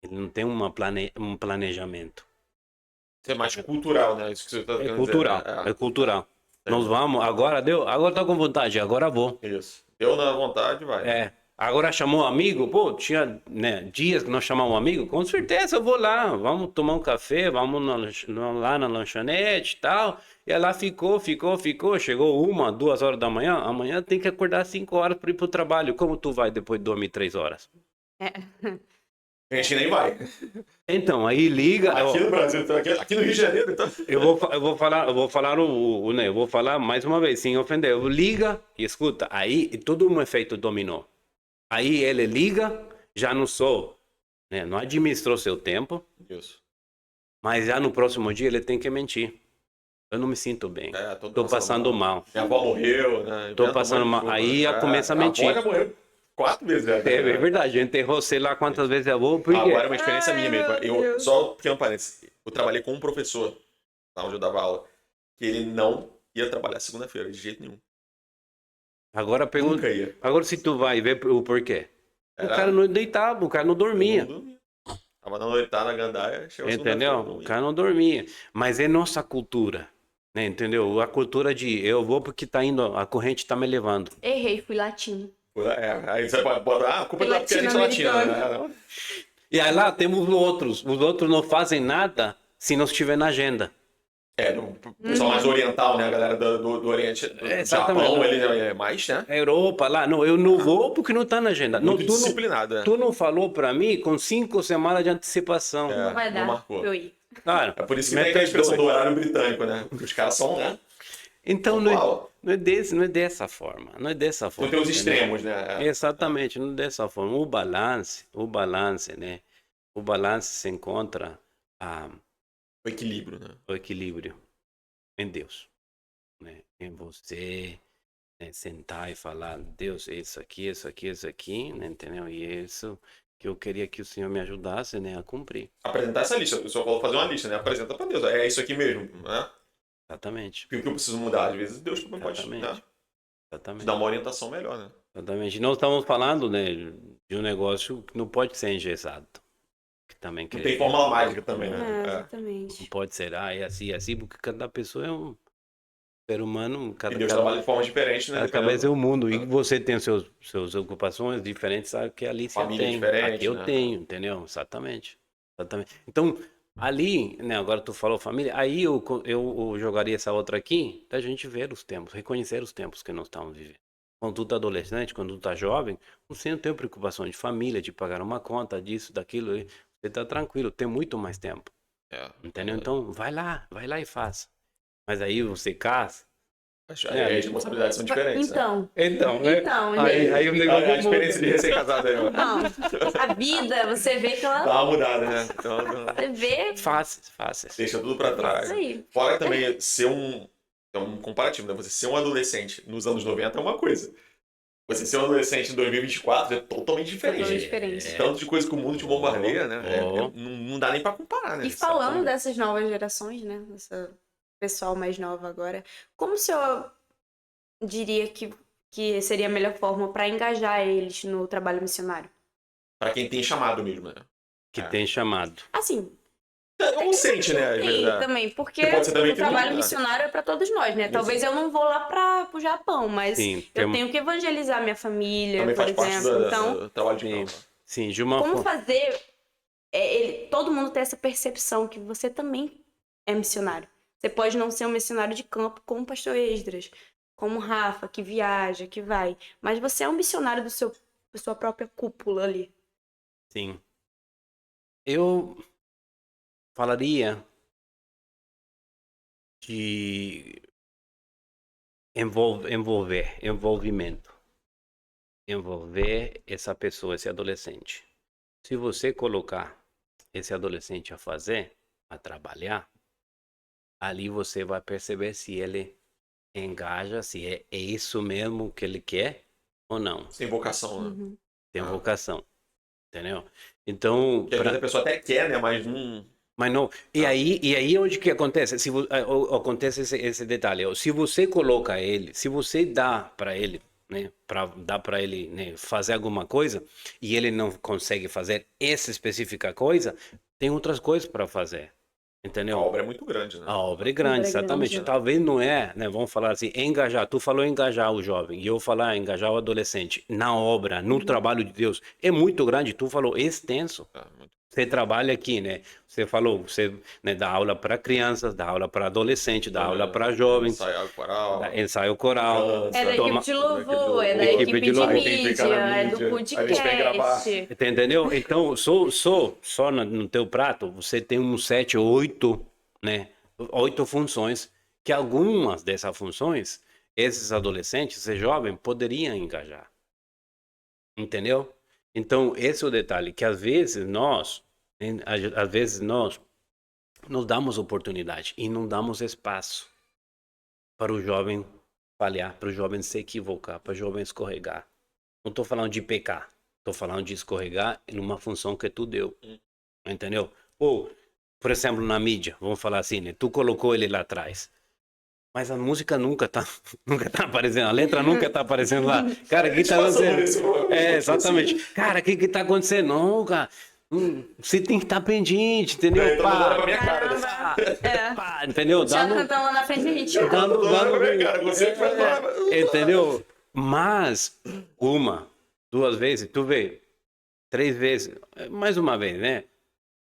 C: Ele não tem um planejamento.
A: Isso é mais cultural, né? Isso que você tá
C: É
A: querendo
C: cultural.
A: dizer.
C: É cultural. Nós vamos, agora deu, agora tá com vontade, agora vou.
A: Isso. Deu na vontade, vai.
C: É. Agora chamou um amigo, pô, tinha, né, dias que nós chamamos um amigo, com certeza eu vou lá, vamos tomar um café, vamos lá na lanchonete e tal. E ela ficou, chegou 1, 2 horas da manhã, amanhã tem que acordar 5 horas para ir pro trabalho. Como tu vai depois de dormir 3 horas?
A: A gente nem vai.
C: Então, aí liga.
A: Aqui no Brasil, então, aqui no Rio de Janeiro, então.
C: Eu vou falar mais uma vez, sem ofender. Eu liga e escuta, aí todo um efeito dominó. Aí ele liga, já não sou, né, não administrou seu tempo,
A: Isso.
C: mas já no próximo dia ele tem que mentir. Eu não me sinto bem. Tô passando mal.
A: Minha avó morreu, né?
C: Tô passando mal. Aí começa a mentir.
A: Minha avó já morreu 4 vezes, né?
C: É verdade, enterrou sei lá quantas vezes eu vou. Por quê?
A: Agora é uma experiência minha mesmo.
B: Deus.
A: Só um pequeno parênteses. Eu trabalhei com um professor, lá onde eu dava aula, que ele não ia trabalhar segunda-feira, de jeito nenhum.
C: Agora pergunta.
A: Nunca ia.
C: Agora se tu vai ver o porquê. O
A: Era-
C: cara não deitava, o cara não dormia.
A: Não dormia. Tava na noitada, na gandaia, chegou a
C: Entendeu?
A: segunda-feira,
C: O
A: não ia.
C: cara não dormia. Mas é nossa cultura. Né? Entendeu? A cultura de eu vou porque tá indo, a corrente tá me levando.
B: Errei, fui latino.
A: Aí você pode botar, a culpa é da porque a gente é latina, né?
C: E aí lá temos os outros. Os outros não fazem nada se não estiver na agenda.
A: O pessoal mais oriental, né? A galera do Oriente, do
C: Exatamente.
A: Japão, ele é mais, né?
C: A Europa lá, não, eu não vou porque não tá na agenda. Não,
A: Muito disciplinado, né?
C: tu não falou pra mim com 5 semanas de antecipação.
B: Não vai
A: não
B: dar
A: marcou.
B: pra eu ir.
C: Claro.
A: É por isso que tem aquela expressão do horário britânico, né? Porque os caras são, né?
C: Então
A: Pontual.
C: não é dessa forma. Não é dessa forma.
A: Então tem os
C: entendeu?
A: extremos, né?
C: Exatamente, não dessa forma. O balance, né? O balance se encontra
A: O equilíbrio, né?
C: o equilíbrio em Deus, né? Em você, né? Sentar e falar, Deus, isso aqui, né? Entendeu? E isso que eu queria que o Senhor me ajudasse, né, a cumprir.
A: Apresentar essa lista. O senhor falou fazer uma lista, né? Apresenta pra Deus. É isso aqui mesmo, né?
C: Exatamente.
A: O que eu preciso mudar? Às vezes Deus também pode,
C: Exatamente.
A: né? Te
C: Exatamente.
A: dar uma orientação melhor, né?
C: Exatamente. Nós estamos falando, né, de um negócio que não pode ser engessado. Que também
A: Não tem fórmula mágica também,
B: É,
A: né? É.
C: Não
B: exatamente.
C: pode ser, é assim, porque cada pessoa é um ser humano,
A: E Deus trabalha de forma diferente, né?
C: cada cabeça é um mundo. E você tem suas ocupações diferentes, sabe que ali você
A: Família
C: tem.
A: diferente,
C: Aqui eu
A: né?
C: tenho, entendeu? Exatamente. Exatamente. Então, ali, né, agora tu falou família, aí eu jogaria essa outra aqui, da gente ver os tempos, reconhecer os tempos que nós estamos vivendo. Quando tu tá adolescente, quando tu tá jovem, você não tem preocupação de família, de pagar uma conta, disso, daquilo, e você tá tranquilo, tem muito mais tempo.
A: É.
C: Entendeu? Então, vai lá e faça. Mas aí você casa.
A: As responsabilidades são diferentes, né?
B: Então,
C: Aí o negócio
A: A experiência de recém-casado aí, ó.
B: não, a vida, você vê que ela...
A: Dá uma mudada, né? Então,
B: Você vê...
C: Fácil.
A: deixa tudo pra trás.
B: Isso aí.
A: Fora também ser é um comparativo, né? Você ser um adolescente nos anos 90 é uma coisa. Você ser um adolescente em 2024 é totalmente diferente.
B: Totalmente diferente.
A: Tanto de coisa que o mundo te bombardeia, né?
C: Oh.
A: Não dá nem pra comparar, né?
B: E falando dessas novas gerações, né? Dessa pessoal mais nova agora, como o senhor diria que seria a melhor forma para engajar eles no trabalho missionário?
A: Pra quem tem chamado mesmo, né?
C: Que tem chamado.
B: Assim,
A: Não sente, né? Às vezes,
B: sim,
A: né?
B: também, porque
A: Que pode ser também
B: o
A: que não,
B: trabalho
A: né?
B: missionário é para todos nós, né?
A: Isso.
B: Talvez eu não vou lá para o Japão, mas
C: Sim,
B: eu tenho que evangelizar minha família,
A: Também
B: por
A: faz parte
B: exemplo. Então,
A: do trabalho de
C: Sim.
A: campo.
C: Sim, de uma
B: como
C: forma.
B: fazer todo mundo ter essa percepção que você também é missionário. Você pode não ser um missionário de campo como o pastor Esdras, como o Rafa, que viaja, que vai, mas você é um missionário da sua própria cúpula ali.
C: Sim. Eu falaria de envolvimento. Envolver essa pessoa, esse adolescente. Se você colocar esse adolescente a trabalhar, ali você vai perceber se ele engaja, se é isso mesmo que ele quer ou não.
A: Sem vocação, né?
B: Uhum.
C: Tem vocação. entendeu? Então,
A: Porque às vezes a pessoa até quer, né? Mas não.
C: mas não. E aí onde que acontece? Acontece esse detalhe. Se você coloca ele, se você dá para ele, né, dá para ele, né, fazer alguma coisa e ele não consegue fazer essa específica coisa, tem outras coisas para fazer,
A: A
C: entendeu?
A: obra é muito grande, né?
C: A obra é
B: Obra
C: grande,
B: é
C: exatamente.
B: grande.
C: Talvez não é, né? Vamos falar assim, engajar. Tu falou engajar o jovem e eu falar engajar o adolescente na obra, no trabalho de Deus. É muito grande. Tu falou extenso.
A: Tá, muito.
C: Você trabalha aqui, né? Você falou, você, né, dá aula para crianças, dá aula para adolescente, dá aula para jovens,
A: Ensaio coral.
C: dá ensaio coral.
A: Dança.
B: É da
C: Toma-
B: equipe de louvor, é da
C: Equipe
B: equipe
C: de
B: de
C: louvor.
A: Quem fica na
B: mídia, é
A: mídia,
B: do
A: a gente vem gravar.
B: podcast.
C: Entendeu? Então, só no teu prato, você tem uns 7, 8, né? 8 funções, que algumas dessas funções, esses adolescentes, esses jovens, poderiam engajar. Entendeu? Então, esse é o detalhe, que às vezes nós, né, às vezes nós damos oportunidade e não damos espaço para o jovem falhar, para o jovem se equivocar, para o jovem escorregar. Não estou falando de pecar, estou falando de escorregar em uma função que tu deu. Entendeu? Ou, por exemplo, na mídia, vamos falar assim, né? Tu colocou ele lá atrás. Mas a música nunca tá, nunca tá aparecendo, a letra nunca tá aparecendo lá. Cara, o que tá acontecendo? É, exatamente. Cara, o que tá acontecendo? Não, cara, você tem que estar pendente, entendeu?
A: Então não olha pra minha cara. Né?
C: Pá, entendeu?
B: Já cantando lá na frente a gente.
C: dando,
A: Não olha pra minha cara. Você que faz
C: entendeu? Mas, 1, 2 vezes, tu vê, 3 vezes, mais uma vez, né?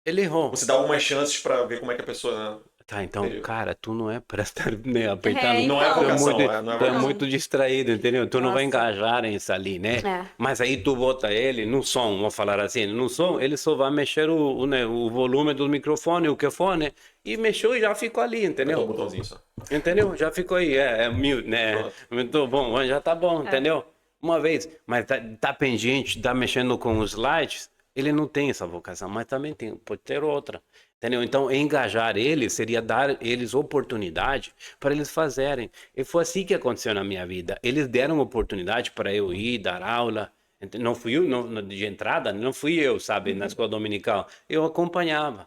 C: Ele errou.
A: Você dá algumas chances pra ver como é que a pessoa. Né?
C: Tá, então,
A: Entendi.
C: cara, tu não é pra estar, né, apertando.
B: Então.
A: Não é
C: Tu é
A: vocação,
C: muito,
A: não é
C: tu é
A: vocação.
C: muito distraído, entendeu? Tu não vai
B: Nossa.
C: engajar nisso ali, né?
B: É.
C: Mas aí tu bota ele no som, vamos falar assim, no som, ele só vai mexer o volume do microfone, o que for, né? E mexeu e já ficou ali,
A: Apertou o
C: entendeu?
A: botãozinho só.
C: Entendeu? Já ficou aí, é mute, né? Muito bom, já tá bom, entendeu? Uma vez, mas tá pendente, tá mexendo com os slides, ele não tem essa vocação, mas também tem, pode ter outra. Entendeu? Então, engajar eles seria dar eles oportunidade para eles fazerem. E foi assim que aconteceu na minha vida. Eles deram oportunidade para eu ir dar aula. Não fui eu, de entrada, não fui eu, sabe, na escola dominical. Eu acompanhava.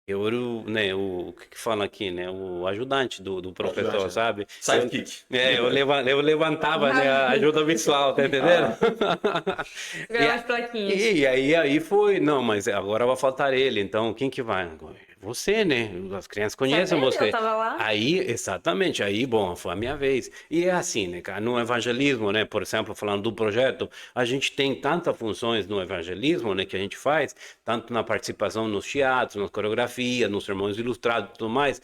C: Eu era né, o que fala aqui, né? O ajudante do professor,
A: Ajudante, né?
C: sabe?
A: Sidekick.
C: Eu levantava, né, a ajuda visual, tá entendendo?
B: Ganhou as plaquinhas.
C: E aí foi, não, mas agora vai faltar ele, então quem que vai? Você, né? As crianças conhecem
B: Sabendo,
C: você.
B: eu tava lá.
C: Aí, exatamente, aí, bom, foi a minha vez. E é assim, né, cara, no evangelismo, né, por exemplo, falando do projeto, a gente tem tantas funções no evangelismo, né, que a gente faz, tanto na participação nos teatros, nas coreografias, nos sermões ilustrados e tudo mais,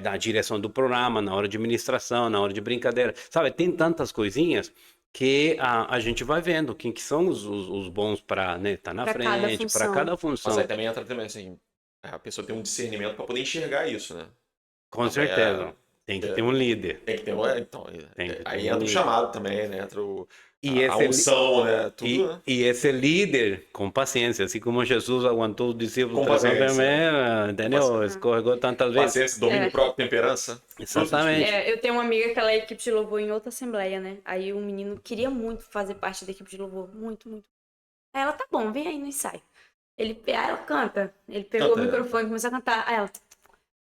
C: na direção do programa, na hora de administração, na hora de brincadeira, sabe? Tem tantas coisinhas que a gente vai vendo quem que são os bons para, né, tá na
B: Pra cada
C: frente, para
B: função.
C: cada
A: Mas
C: função.
A: aí também entra também assim. A pessoa tem um discernimento pra poder enxergar isso, né?
C: Com
A: Também
C: certeza. Tem que ter um líder.
A: Tem que ter então,
C: Tem que ter
A: aí
C: um
A: entra o
C: líder.
A: chamado também, né? Entra
C: E
A: a
C: esse
A: unção, né? Tudo, né?
C: E esse líder com paciência, assim como Jesus aguentou os discípulos
A: Com
C: trazendo
A: paciência.
C: também, entendeu?
A: paciência.
C: Escorregou tantas vezes.
A: Paciência, domínio próprio, temperança.
C: Exatamente.
B: Eu tenho uma amiga que ela é equipe de louvor em outra assembleia, né? Aí o menino queria muito fazer parte da equipe de louvor. Muito, muito. Aí ela, tá bom, vem aí no ensaio. Aí ela canta. Ele pegou
A: Canta,
B: o microfone e começou a cantar. Aí ela,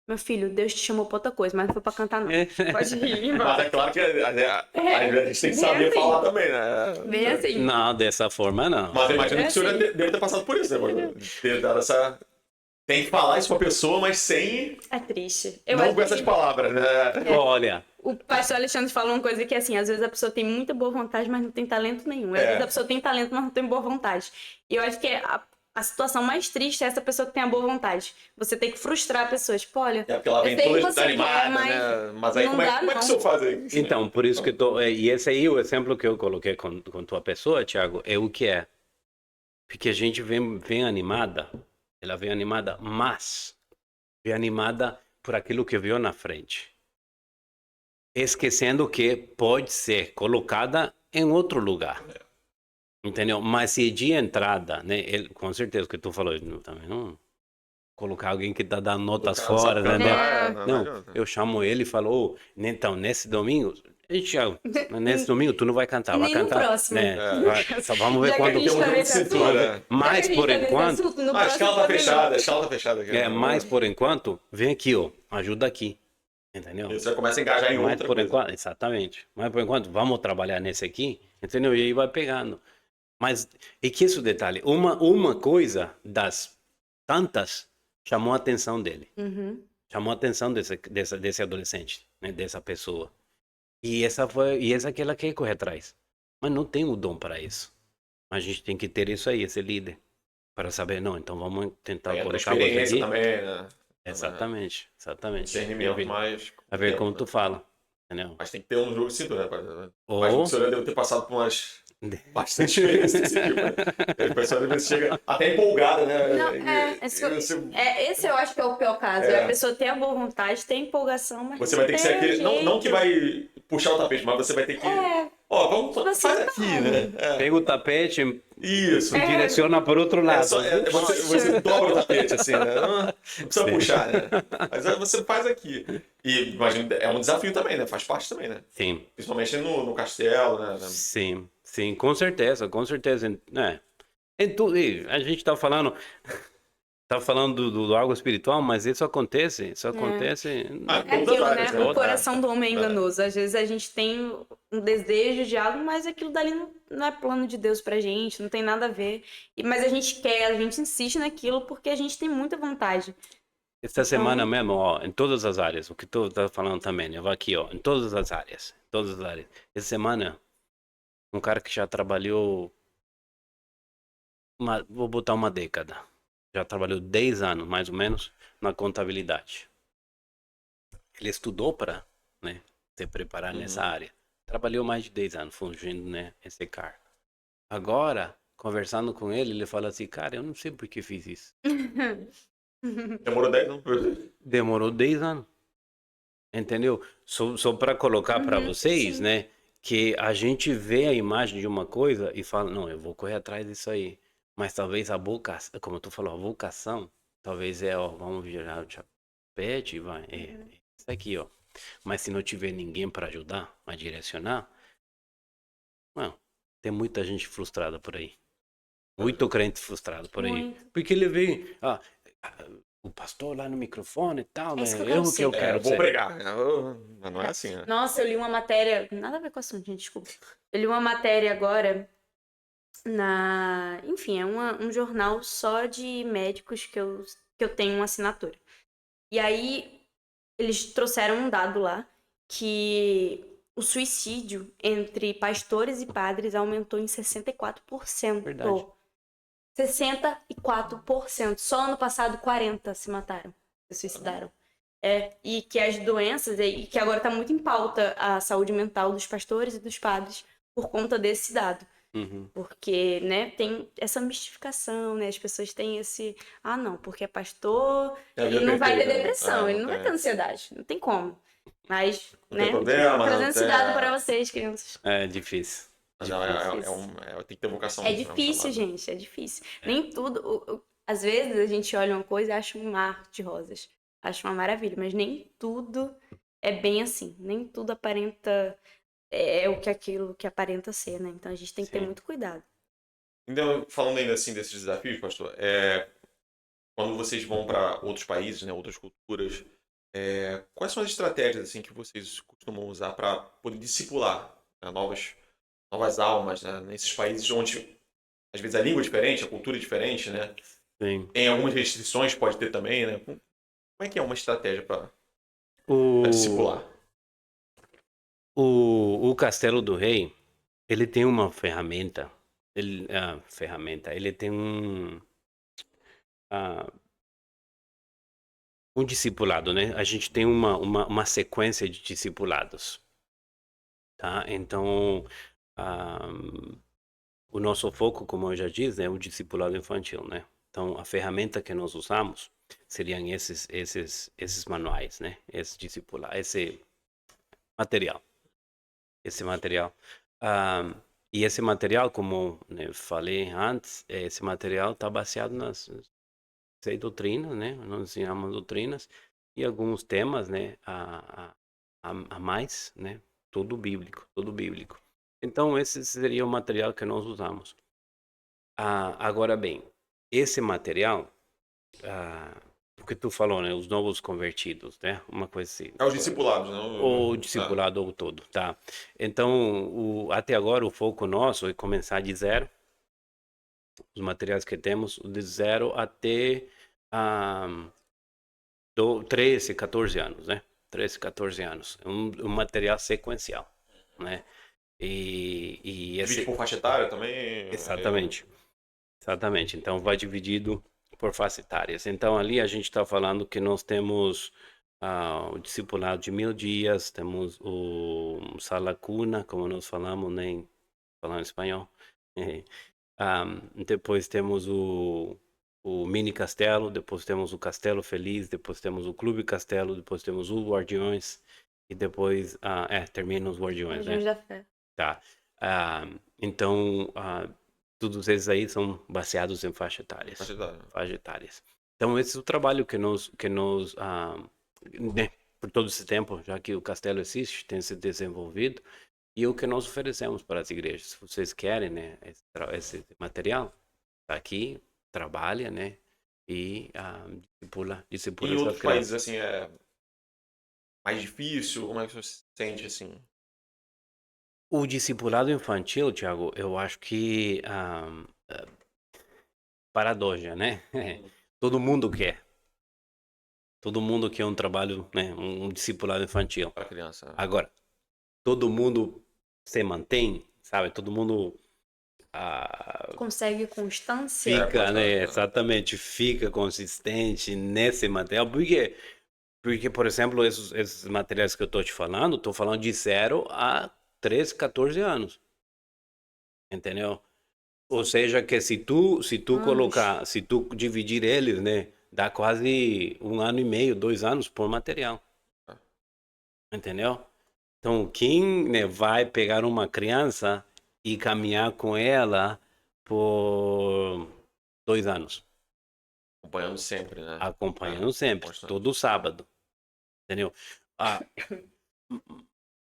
B: meu filho, Deus te chamou pra outra coisa, mas não foi pra cantar, não. Pode ir,
A: Mas
B: embora.
A: é claro que a gente tem que saber
B: bem assim.
A: falar também, né?
B: Bem assim.
C: Não, dessa forma não.
A: Mas eu imagino que o senhor
B: assim.
A: deve ter passado por isso, né? mano? Ter dado essa. Tem que falar isso pra pessoa, mas sem.
B: É triste. Eu
A: Não
B: acho
A: com essas
B: que
A: palavras, né?
C: Olha,
B: o pastor Alexandre falou uma coisa que assim, às vezes a pessoa tem muita boa vontade, mas não tem talento nenhum. Às vezes a pessoa tem talento, mas não tem boa vontade. E eu acho que a situação mais triste é essa pessoa que tem a boa vontade. Você tem que frustrar a pessoa. Tipo, olha,
A: É porque ela vem
B: eu sei que
A: toda
B: você
A: desanimada,
B: quer, mas
A: né? Mas aí
B: não
A: como
B: dá,
A: é que o
B: não.
A: senhor faz aí?
C: então, por isso que e esse aí, o exemplo que eu coloquei com tua pessoa, Thiago, é o que é. Porque a gente vem animada, ela vem animada, mas vem animada por aquilo que viu na frente. Esquecendo que pode ser colocada em outro lugar. Entendeu? Mas se de entrada, né? Com certeza que tu falou, também não colocar alguém que tá dando notas fora, né?
B: cantar,
C: Não,
A: adianta.
C: eu chamo ele e falo, então, nesse domingo, Gente, nesse domingo tu não vai cantar, vai
B: Nem no
C: cantar.
B: próximo.
C: Né? Só vamos ver
B: Já que a
C: quando.
B: gente tá
A: Tem um
B: nesse
A: jogo de cintura.
B: assunto,
C: Mas
B: já que a gente
C: por
B: tá nesse
C: enquanto.
B: assunto, no
A: A escala tá
B: próximo
A: fechada, a escala tá fechada aqui.
C: Mas por enquanto, vem aqui, ó. Ajuda aqui. Entendeu?
A: E você começa a engajar em
C: Mas
A: outra
C: por
A: coisa.
C: enquanto, exatamente. Mas por enquanto, vamos trabalhar nesse aqui, entendeu? E aí vai pegando. Mas, e que esse é o detalhe? Uma coisa das tantas chamou a atenção dele.
B: Uhum.
C: Chamou a atenção desse adolescente, né? Dessa pessoa. E essa é que ela quer correr atrás. Mas não tem o dom para isso. Mas a gente tem que ter isso aí, esse líder. Para saber, não, então vamos tentar
A: Tem a tua
C: colocar você
A: experiência
C: aqui.
A: também, né?
C: Exatamente.
A: Discernimento mais.
C: A ver como tu fala. Entendeu?
A: Mas tem que ter um jogo de cintura, né?
C: Ou-
A: Mas o senhor deve ter passado por umas bastante experiência desse tipo, né? A pessoa às vezes chega até empolgada, né?
B: Não, esse eu acho que é o pior caso. É a pessoa ter a boa vontade, ter empolgação, mas
A: Você vai ter que ser aquele. Não que vai puxar o tapete, mas você vai ter que. Ó, vamos faz aqui, né?
C: Pega o tapete
A: Isso.
C: e direciona para outro lado.
A: Você dobra o tapete, assim, né? Não precisa puxar, né? Mas você faz aqui. E imagina, é um desafio também, né? Faz parte também, né?
C: Sim,
A: Principalmente no castelo, né?
C: sim, com certeza. Né? E a gente tá falando do algo espiritual, mas isso acontece.
B: É aquilo,
A: áreas,
B: né?
A: né?
B: O coração do homem é enganoso. Às vezes a gente tem um desejo de algo, mas aquilo dali não é plano de Deus pra gente, não tem nada a ver. Mas a gente quer, a gente insiste naquilo porque a gente tem muita vontade.
C: Esta semana mesmo, ó, em todas as áreas, o que tu tá falando também, eu vou aqui, ó, em todas as áreas. Essa semana, um cara que já trabalhou, vou botar uma década, já trabalhou 10 anos, mais ou menos, na contabilidade. Ele estudou para, né, se preparar nessa área. Trabalhou mais de 10 anos fungindo, né, esse cara. Agora, conversando com ele, ele fala assim, cara, eu não sei por que fiz isso.
A: Demorou 10 não?
C: Demorou 10 anos. Entendeu? Só para colocar para vocês,
B: sim.
C: né, que a gente vê a imagem de uma coisa e fala, não, eu vou correr atrás disso aí. Mas talvez a vocação, como tu falou, a vocação, talvez ó, vamos virar o tapete e vai, isso aqui, ó. Mas se não tiver ninguém para ajudar, a direcionar, não, tem muita gente frustrada por aí. Muito crente frustrado por aí.
B: Muito.
C: Porque ele vem, o pastor lá no microfone e tal, né?
B: isso que eu
C: Eu
B: quero
C: que
B: ser.
C: eu quero
A: Eu vou
C: ser.
A: pregar. Mas não é assim, né?
B: Nossa, eu li uma matéria. Nada a ver com o assunto, gente, desculpa. Eu li uma matéria agora Enfim, é um jornal só de médicos que eu tenho uma assinatura. E aí, eles trouxeram um dado lá que o suicídio entre pastores e padres aumentou em 64%.
C: Verdade.
B: 64%. Só ano passado, 40 se mataram, se suicidaram. E que as doenças, e que agora está muito em pauta a saúde mental dos pastores e dos padres por conta desse dado.
C: Uhum.
B: Porque, né, tem essa mistificação, né? As pessoas têm esse... Ah, não, porque é pastor, ele não vai ter depressão, ele não vai ter ansiedade. Não tem como. Mas,
A: Não
B: né,
A: tem problema,
B: trazendo esse dado para
A: não
B: vocês, crianças.
C: É difícil.
A: Não, tem que ter vocação.
B: É difícil, gente, é difícil. Nem tudo... Às vezes a gente olha uma coisa e acha um mar de rosas. Acha uma maravilha, mas nem tudo é bem assim. Nem tudo aparenta... É aquilo que aparenta ser, né? Então a gente tem que ter muito cuidado.
A: Então, falando ainda assim desses desafios, pastor, quando vocês vão para outros países, né, outras culturas, quais são as estratégias assim que vocês costumam usar para poder discipular, né, novas almas, né, nesses países onde às vezes a língua é diferente, a cultura é diferente, né?
C: Sim.
A: Tem algumas restrições, pode ter também, né? Como é que é uma estratégia para discipular?
C: O Castelo do Rei, ele tem uma ferramenta. Ele tem um discipulado, né? A gente tem uma sequência de discipulados, tá? Então, o nosso foco, como eu já disse, é o discipulado infantil, né? Então, a ferramenta que nós usamos seriam esses manuais, né? Esse material. E esse material, como eu falei antes, esse material está baseado nas 6 doutrinas, né? Nós ensinamos doutrinas e alguns temas, né? A mais, né? Tudo bíblico, tudo bíblico. Então, esse seria o material que nós usamos. Agora bem, esse material, o que tu falou, né? Os novos convertidos, né? Uma coisa assim.
A: É os discipulados, né?
C: Ou discipulado ou todo, tá? Então, até agora o foco nosso é começar de zero. Os materiais que temos, de zero até 13, 14 anos, né? 13, 14 anos. Um material sequencial, né? E
A: Divide por faixa etária também?
C: Exatamente. Exatamente. Então, vai dividido por faixa etárias. Então, ali a gente está falando que nós temos o discipulado de 1000 dias, temos o Salacuna, como nós falamos, nem falando espanhol. Depois temos o Mini Castelo, depois temos o Castelo Feliz, depois temos o Clube Castelo, depois temos o Guardiões e depois termina os Guardiões, né?
B: Guardiões da Fé.
C: Tá. Então, todos esses aí são baseados em faixa etárias. Faixa etárias. Então, esse é o trabalho que nós né, por todo esse tempo, já que o Castelo existe, tem se desenvolvido, e o que nós oferecemos para as igrejas. Se vocês querem, né, esse material, tá aqui, trabalha, né, e discipula
A: em outros países, assim, é mais difícil? Como é que você se sente, assim?
C: O discipulado infantil, Thiago, eu acho que paradoxa, né? Todo mundo quer. Todo mundo quer um trabalho, né, um discipulado infantil.
A: Para criança.
C: Agora, todo mundo se mantém, sabe? Todo mundo
B: consegue constância.
C: Fica, né? Exatamente, fica consistente nesse material. Porque por exemplo, esses materiais que eu tô te falando, tô falando de 0 a 13, 14 anos. Entendeu? Ou seja, que se tu colocar, se tu dividir eles, né? Dá quase 1 ano e meio, 2 anos por material. Entendeu? Então, quem, né, vai pegar uma criança e caminhar com ela por 2 anos?
A: Acompanhando sempre, né?
C: Acompanhando sempre, todo sábado. Entendeu?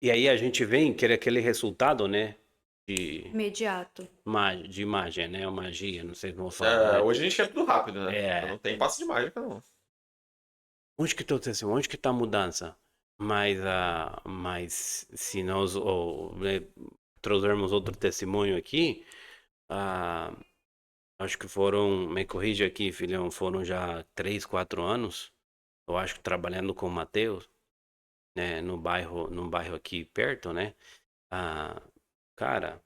C: E aí a gente vem, quer aquele resultado, né?
B: Imediato.
C: De imagem, né? Magia, não sei como falar. Né?
A: Hoje a gente quer tudo rápido, né? Não tem passo de mágica, não.
C: Onde que onde que tá a mudança? Mas se nós né, trouxermos outro testemunho aqui, acho que foram, me corrija aqui, filhão, foram já 3, 4 anos, eu acho que trabalhando com o Mateus, né, num bairro aqui perto, né? Cara,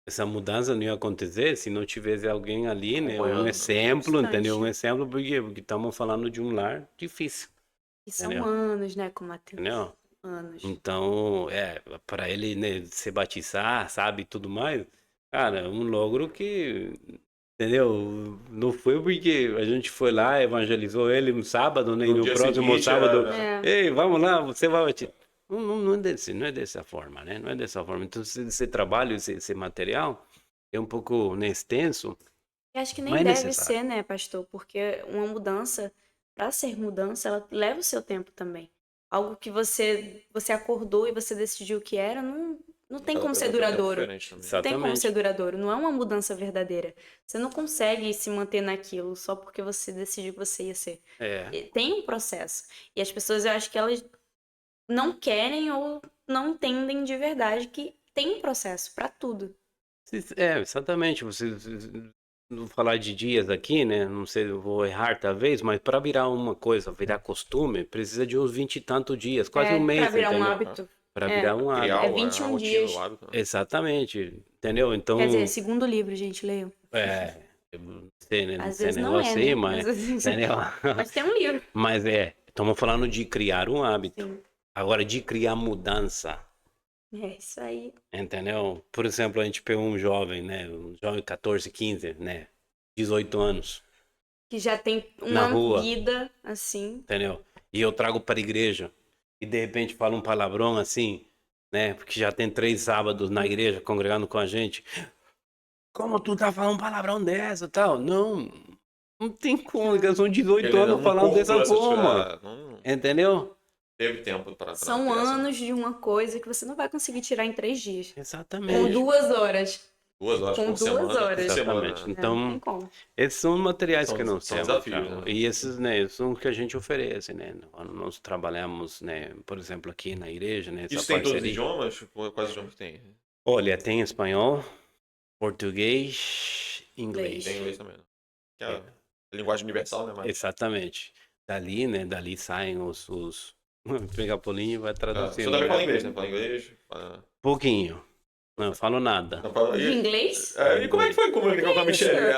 C: essa mudança não ia acontecer se não tivesse alguém ali, né? Um exemplo, entendeu? Um exemplo, porque estamos falando de um lar difícil.
B: E são anos, né, com o Mateus.
C: Entendeu?
B: Anos.
C: Então, para ele, né, se batizar, sabe, tudo mais, cara, um logro que, entendeu? Não foi porque a gente foi lá, evangelizou ele no sábado, né? E no próximo sábado, ei, vamos lá, você vai batizar. Não é dessa forma, né? Não é dessa forma. Então, esse trabalho, esse material é um pouco, né, extenso.
B: Eu acho que nem deve ser, né, pastor? Porque uma mudança, para ser mudança, ela leva o seu tempo também. Algo que você acordou e você decidiu que era, não tem como ser duradouro. Não tem como ser duradouro. Não é uma mudança verdadeira. Você não consegue se manter naquilo só porque você decidiu que você ia ser. Tem um processo. E as pessoas, eu acho que elas não querem ou não entendem de verdade que tem um processo para tudo.
C: Exatamente. Você vou falar de dias aqui, né? Não sei, eu vou errar talvez, mas para virar uma coisa, virar costume, precisa de uns 20 e tantos dias, quase um mês.
B: Para virar
C: entendeu?
B: um hábito.
C: Para virar um hábito.
B: É 21 dias.
C: Exatamente, entendeu? Então.
B: Quer dizer, segundo livro, gente, leiam.
C: Eu não sei, né?
B: Às vezes não é, né?
C: Mas, entendeu?
B: Mas tem um livro.
C: Mas estamos falando de criar um hábito.
B: Sim.
C: Agora, de criar mudança.
B: É isso aí.
C: Entendeu? Por exemplo, a gente pegou um jovem, né? Um jovem 14, 15, né? 18 anos.
B: Que já tem uma vida assim.
C: Entendeu? E eu trago para a igreja. E de repente fala um palavrão assim, né? Porque já tem 3 sábados na igreja congregando com a gente. Como tu tá falando um palavrão dessa e tal? Não tem como. São 18 anos falando dessa forma. Entendeu?
A: teve tempo para
B: São anos de uma coisa que você não vai conseguir tirar em 3 dias. Com
C: Exatamente.
B: 2 horas.
A: 2 horas
B: Com
A: por
B: 2
A: semana.
B: horas.
A: Por semana.
C: Exatamente.
B: Não
C: Então,
B: tem como.
C: esses são os materiais
A: São-
C: que nós
A: são
C: temos,
A: desafios,
C: cara.
A: né?
C: E esses, né, são o que a gente oferece, né? Quando nós trabalhamos, né, por exemplo, aqui na igreja, né, essa
A: Isso tem todos os
C: parceria.
A: idiomas? Quais idiomas tem?
C: Olha, tem espanhol, português, inglês.
A: Tem inglês também, né? Que é a linguagem universal, né? Mas...
C: Exatamente. Dali, né, dali saem os... Pega a polinha e vai
A: O
C: traduzindo.
A: senhor também
C: né?
A: fala inglês, né? Fala inglês.
C: Pouquinho. Não falo nada.
A: Não fala...
B: De inglês?
A: E como é que foi comunicar com a Michelle?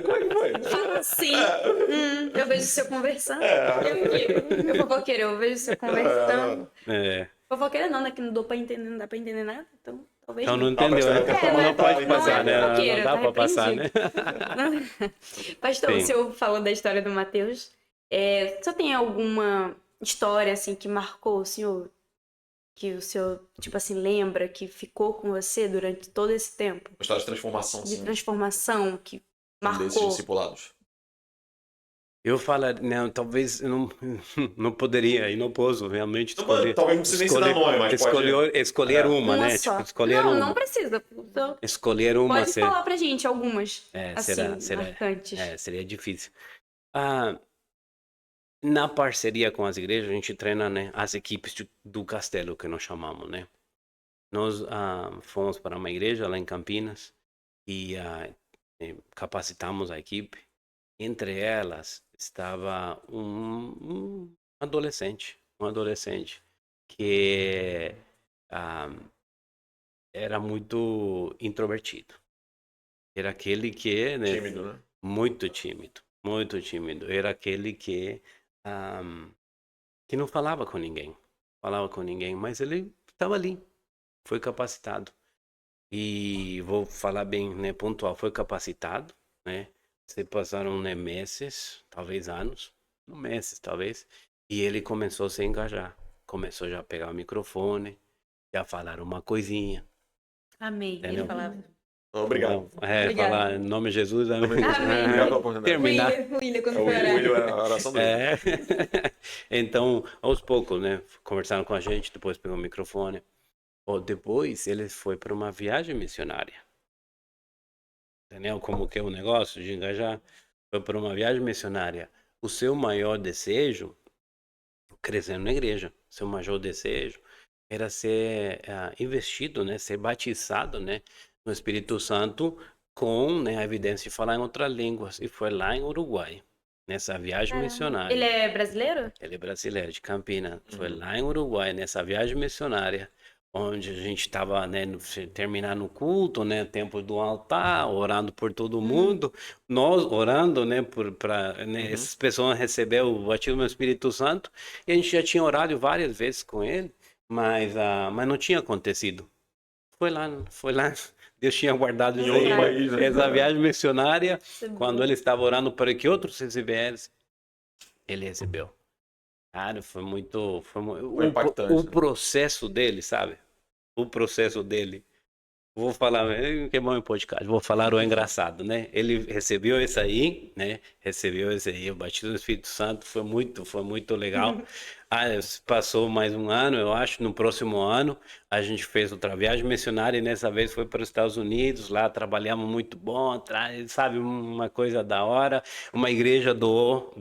A: Como é que foi?
B: Fala assim. Eu vejo o seu conversando. Eu fofoqueiro, eu vejo o seu conversando.
C: É.
B: Fofoqueira não, né? Que não dou pra entender, não dá pra entender nada. Então, talvez
C: Então não
B: não.
C: entendeu, né?
A: É,
C: Não
A: mas
C: pode
A: não é
C: passar, né? Não
B: fofoqueira,
C: dá
B: tá
C: pra passar, né?
B: Pastor,
C: Sim.
B: o senhor falou da história do Mateus. O senhor tem alguma história, assim, que marcou o senhor? Que o senhor, tipo assim, lembra que ficou com você durante todo esse tempo?
A: Uma história de transformação,
B: De
A: sim.
B: transformação que
A: Desses
B: marcou?
A: discipulados.
C: Eu falo, não, talvez eu não poderia e não posso realmente escolher.
A: Talvez não precise nem citar nome, mas
C: escolher
A: pode...
C: uma, né?
B: só.
C: Tipo, escolher
B: não,
C: uma.
B: não precisa. Então,
C: Escolher uma.
B: pode falar pra gente algumas, assim,
C: será,
B: marcantes.
C: seria difícil. Na parceria com as igrejas, a gente treina, né, as equipes do castelo, que nós chamamos, né? Nós fomos para uma igreja lá em Campinas e capacitamos a equipe. Entre elas estava um adolescente que era muito introvertido. Era aquele que, né,
A: Tímido, né?
C: muito tímido. Era aquele que não falava com ninguém. Mas ele estava ali. Foi capacitado. E vou falar bem, né, pontual. Foi capacitado, né? Se passaram, né, meses, talvez anos. Meses, talvez. E ele começou a se engajar. Começou já a pegar o microfone, já falar uma coisinha.
B: Amém.
C: Entendeu?
B: Ele falava.
A: Obrigado.
B: Obrigado.
C: Falar em nome de Jesus. Amém.
B: Amém.
A: Obrigado pela oportunidade.
C: Terminar.
B: William, quando
A: O
B: foi orar.
A: William era a oração dele.
C: Então, aos poucos, né? Conversaram com a gente, depois pegou o microfone. Depois ele foi para uma viagem missionária. Entendeu? Como que é o negócio de engajar? Foi para uma viagem missionária. O seu maior desejo, crescendo na igreja, seu maior desejo era ser investido, né? Ser batizado, né? No Espírito Santo com, né, a evidência de falar em outras línguas. E foi lá em Uruguai, nessa viagem missionária.
B: Ele é brasileiro?
C: Ele é brasileiro, de Campinas. Foi lá em Uruguai, nessa viagem missionária, onde a gente estava, né, terminando o culto, né, tempo do altar, orando por todo mundo, nós orando, né, para né, essas pessoas receber o batismo do Espírito Santo, e a gente já tinha orado várias vezes com ele, mas não tinha acontecido. Foi lá, Deus tinha guardado
A: Em outro país, né?
C: essa viagem missionária, quando ele estava orando para que outros recebessem, ele recebeu. Cara, foi
A: impactante,
C: o
A: né?
C: processo dele, sabe? O processo dele. Vou falar, que é bom em podcast, vou falar o engraçado, né? Ele recebeu isso aí, né? O batismo do Espírito Santo foi muito legal. Passou mais um ano, eu acho, no próximo ano a gente fez outra viagem missionária e nessa vez foi para os Estados Unidos, lá trabalhamos muito bom, sabe, uma coisa da hora. Uma igreja doou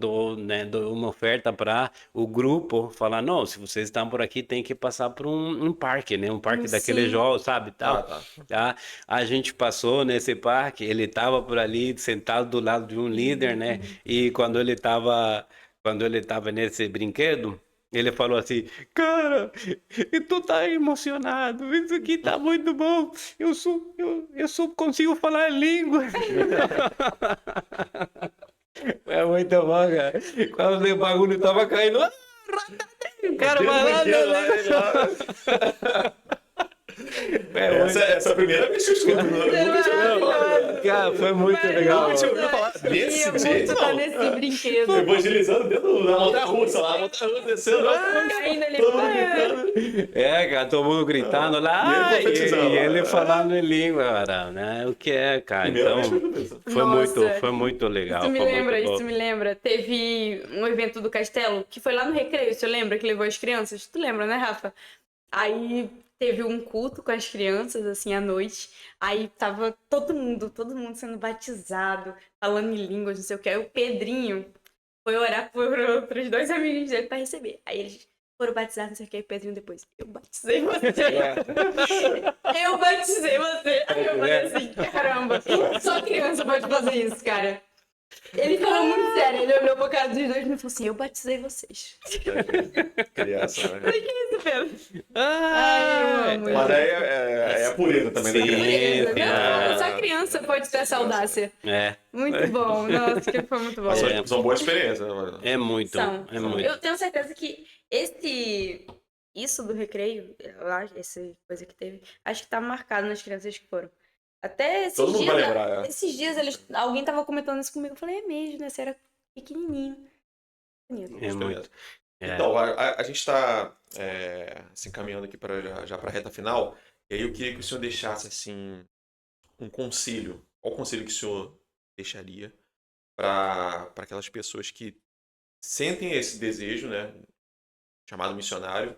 C: uma oferta para o grupo, falar, não, se vocês estão por aqui tem que passar por um parque, né? Um parque daquele jogos, sabe, tal. Tá? A gente passou nesse parque, ele estava por ali sentado do lado de um líder, né? E quando ele estava nesse brinquedo, ele falou assim, cara, eu tô tá emocionado, isso aqui tá muito bom, eu só consigo falar língua. É muito bom, cara. Quando o bagulho tava caindo, o cara falando,
A: Essa é a primeira vez que eu escuto.
C: Cara, foi muito legal.
A: Nunca tinha ouvido falar desse jeito,
B: tá
A: não.
B: nesse brinquedo.
A: Evangelizando dentro da montanha-russa lá, a montanha-russa descendo.
B: Caindo ali.
A: Todo mundo gritando.
C: Cara, todo mundo gritando lá,
A: E ele profetizando,
C: e ele
A: é.
C: falando em língua, cara, né? O que é, cara? Então,
B: Nossa,
C: foi muito legal,
B: isso me
C: foi
B: lembra,
C: muito
B: isso
C: bom.
B: me lembra. Teve um evento do Castelo que foi lá no Recreio, você lembra? Que levou as crianças? Tu lembra, né, Rafa? Aí teve um culto com as crianças, assim, à noite. Aí tava todo mundo sendo batizado, falando em línguas, não sei o que. Aí o Pedrinho foi orar por os dois amigos dele pra receber. Aí eles foram batizados, não sei o que. Aí o Pedrinho depois, eu batizei você. Eu batizei você. Aí eu falei assim, caramba, só criança pode fazer isso, cara. Ele falou muito sério, ele olhou pra cara dos dois e falou assim, eu batizei vocês.
A: Criança, né?
B: Que isso, Pedro? Ai, eu
C: Ah,
B: amo
A: Mas
B: isso.
A: aí é a pureza também da
C: Sim,
A: criança.
B: Beleza,
C: é.
B: só criança pode ter essa audácia.
C: É,
B: Muito bom, nossa, que foi muito bom.
A: Mas
C: É.
A: são boas experiências, né, mano?
C: é muito,
B: São.
C: é muito.
B: Eu tenho certeza que isso do recreio, lá, essa coisa que teve, acho que tá marcado nas crianças que foram. Até esses
A: Todo mundo
B: dias,
A: vai lembrar, é.
B: esses dias alguém tava comentando isso comigo, eu falei, é mesmo, né? Você era pequenininho. Bonito.
C: É muito.
A: Experiência.
C: É.
A: Então, a gente está se encaminhando aqui já para a reta final. E aí eu queria que o senhor deixasse assim um conselho. Qual conselho que o senhor deixaria para aquelas pessoas que sentem esse desejo, né, chamado missionário,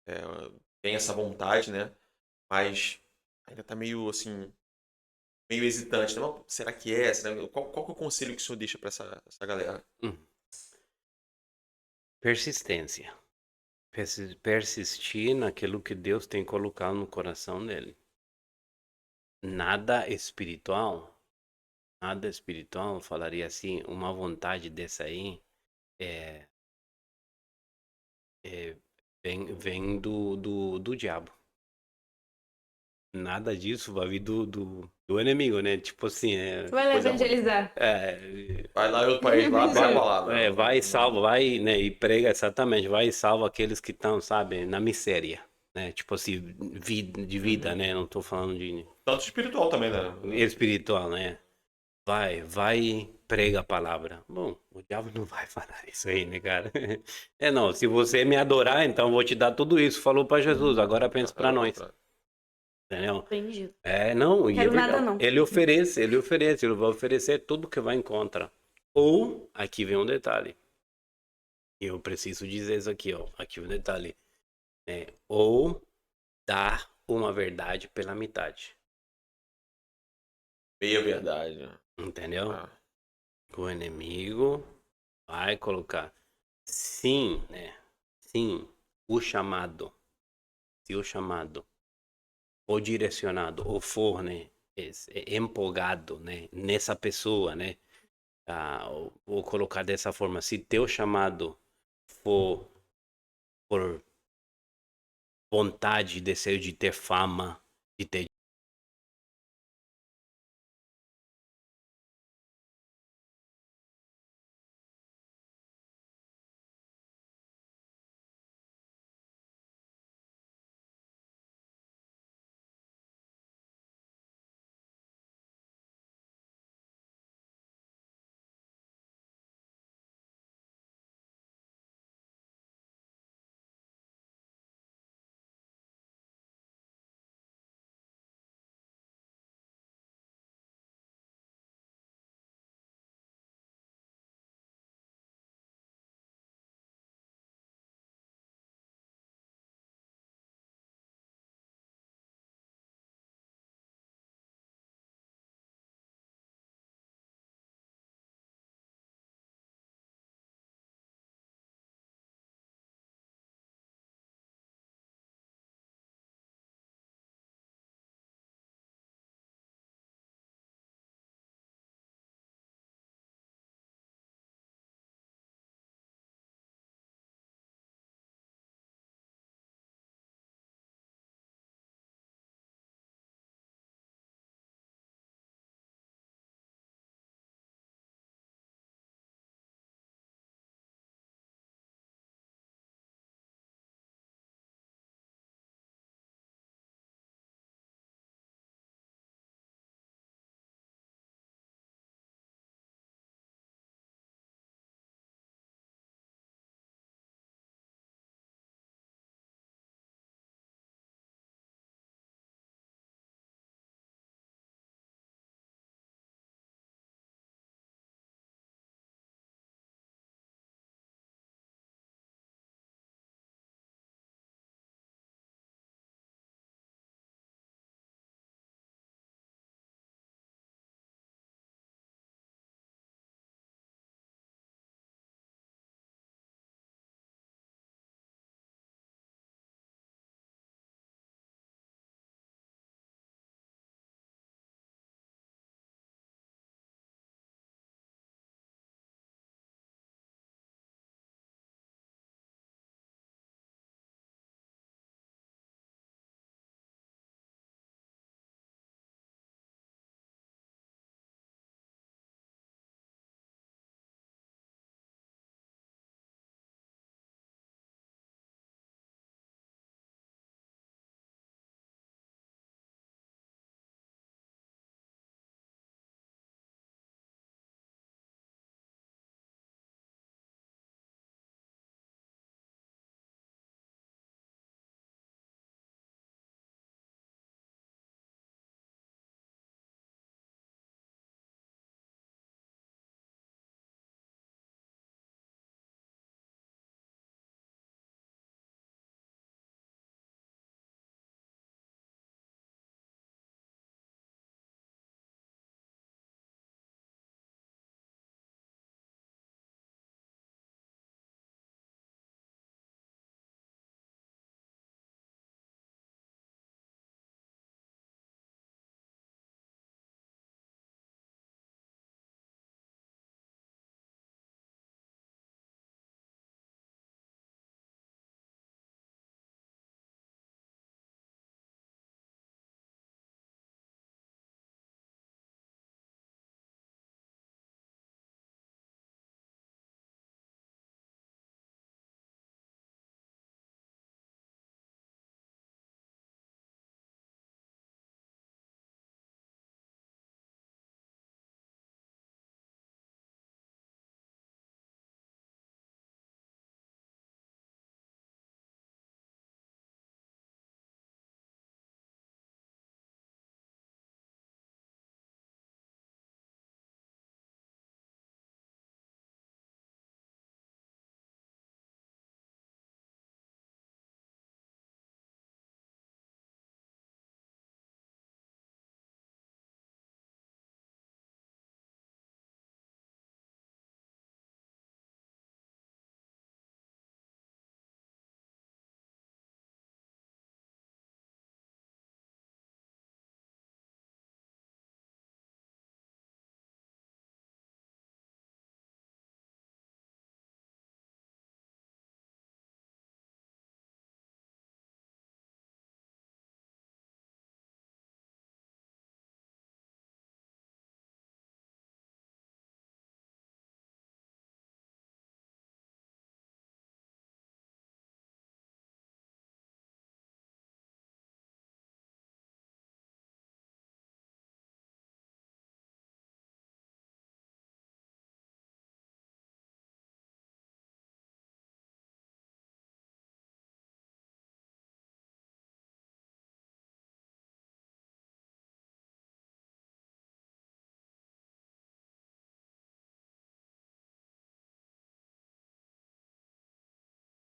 A: é, tem essa vontade, né, mas ainda está meio assim, meio hesitante. Né? Será que é? Qual que é o conselho que o senhor deixa para essa galera?
C: Persistência. Persistir naquilo que Deus tem colocado no coração dele. Nada espiritual, eu falaria assim, uma vontade dessa aí vem do diabo. Nada disso vai vir do inimigo, né? Tipo assim,
B: Vai lá evangelizar.
A: Vai lá em outro país, lá vai a palavra.
C: vai e salva, vai, né? E prega exatamente, vai e salva aqueles que estão, sabe, na miséria, né? Tipo assim, de vida, né? Não tô falando de
A: Tanto espiritual também, né?
C: espiritual, né? Vai e prega a palavra. Bom, o diabo não vai falar isso aí, né, cara? Não, se você me adorar, então eu vou te dar tudo isso. Falou pra Jesus, agora pensa pra nós. Entendeu?
B: Entendi.
C: Não, e
B: Quero
C: é
B: nada,
C: verdade.
B: não.
C: Ele vai oferecer tudo que vai em contra. Ou, aqui vem um detalhe. E eu preciso dizer isso aqui, ó. Aqui vem um detalhe. Ou dar uma verdade pela metade.
A: Meia verdade. Né?
C: Entendeu?
A: Ah.
C: O inimigo vai colocar. Sim, né? Sim, o chamado. Se o chamado ou direcionado, ou for, né, empolgado, né, nessa pessoa, né, ou colocar dessa forma, se teu chamado for por vontade, desejo de ter fama, de ter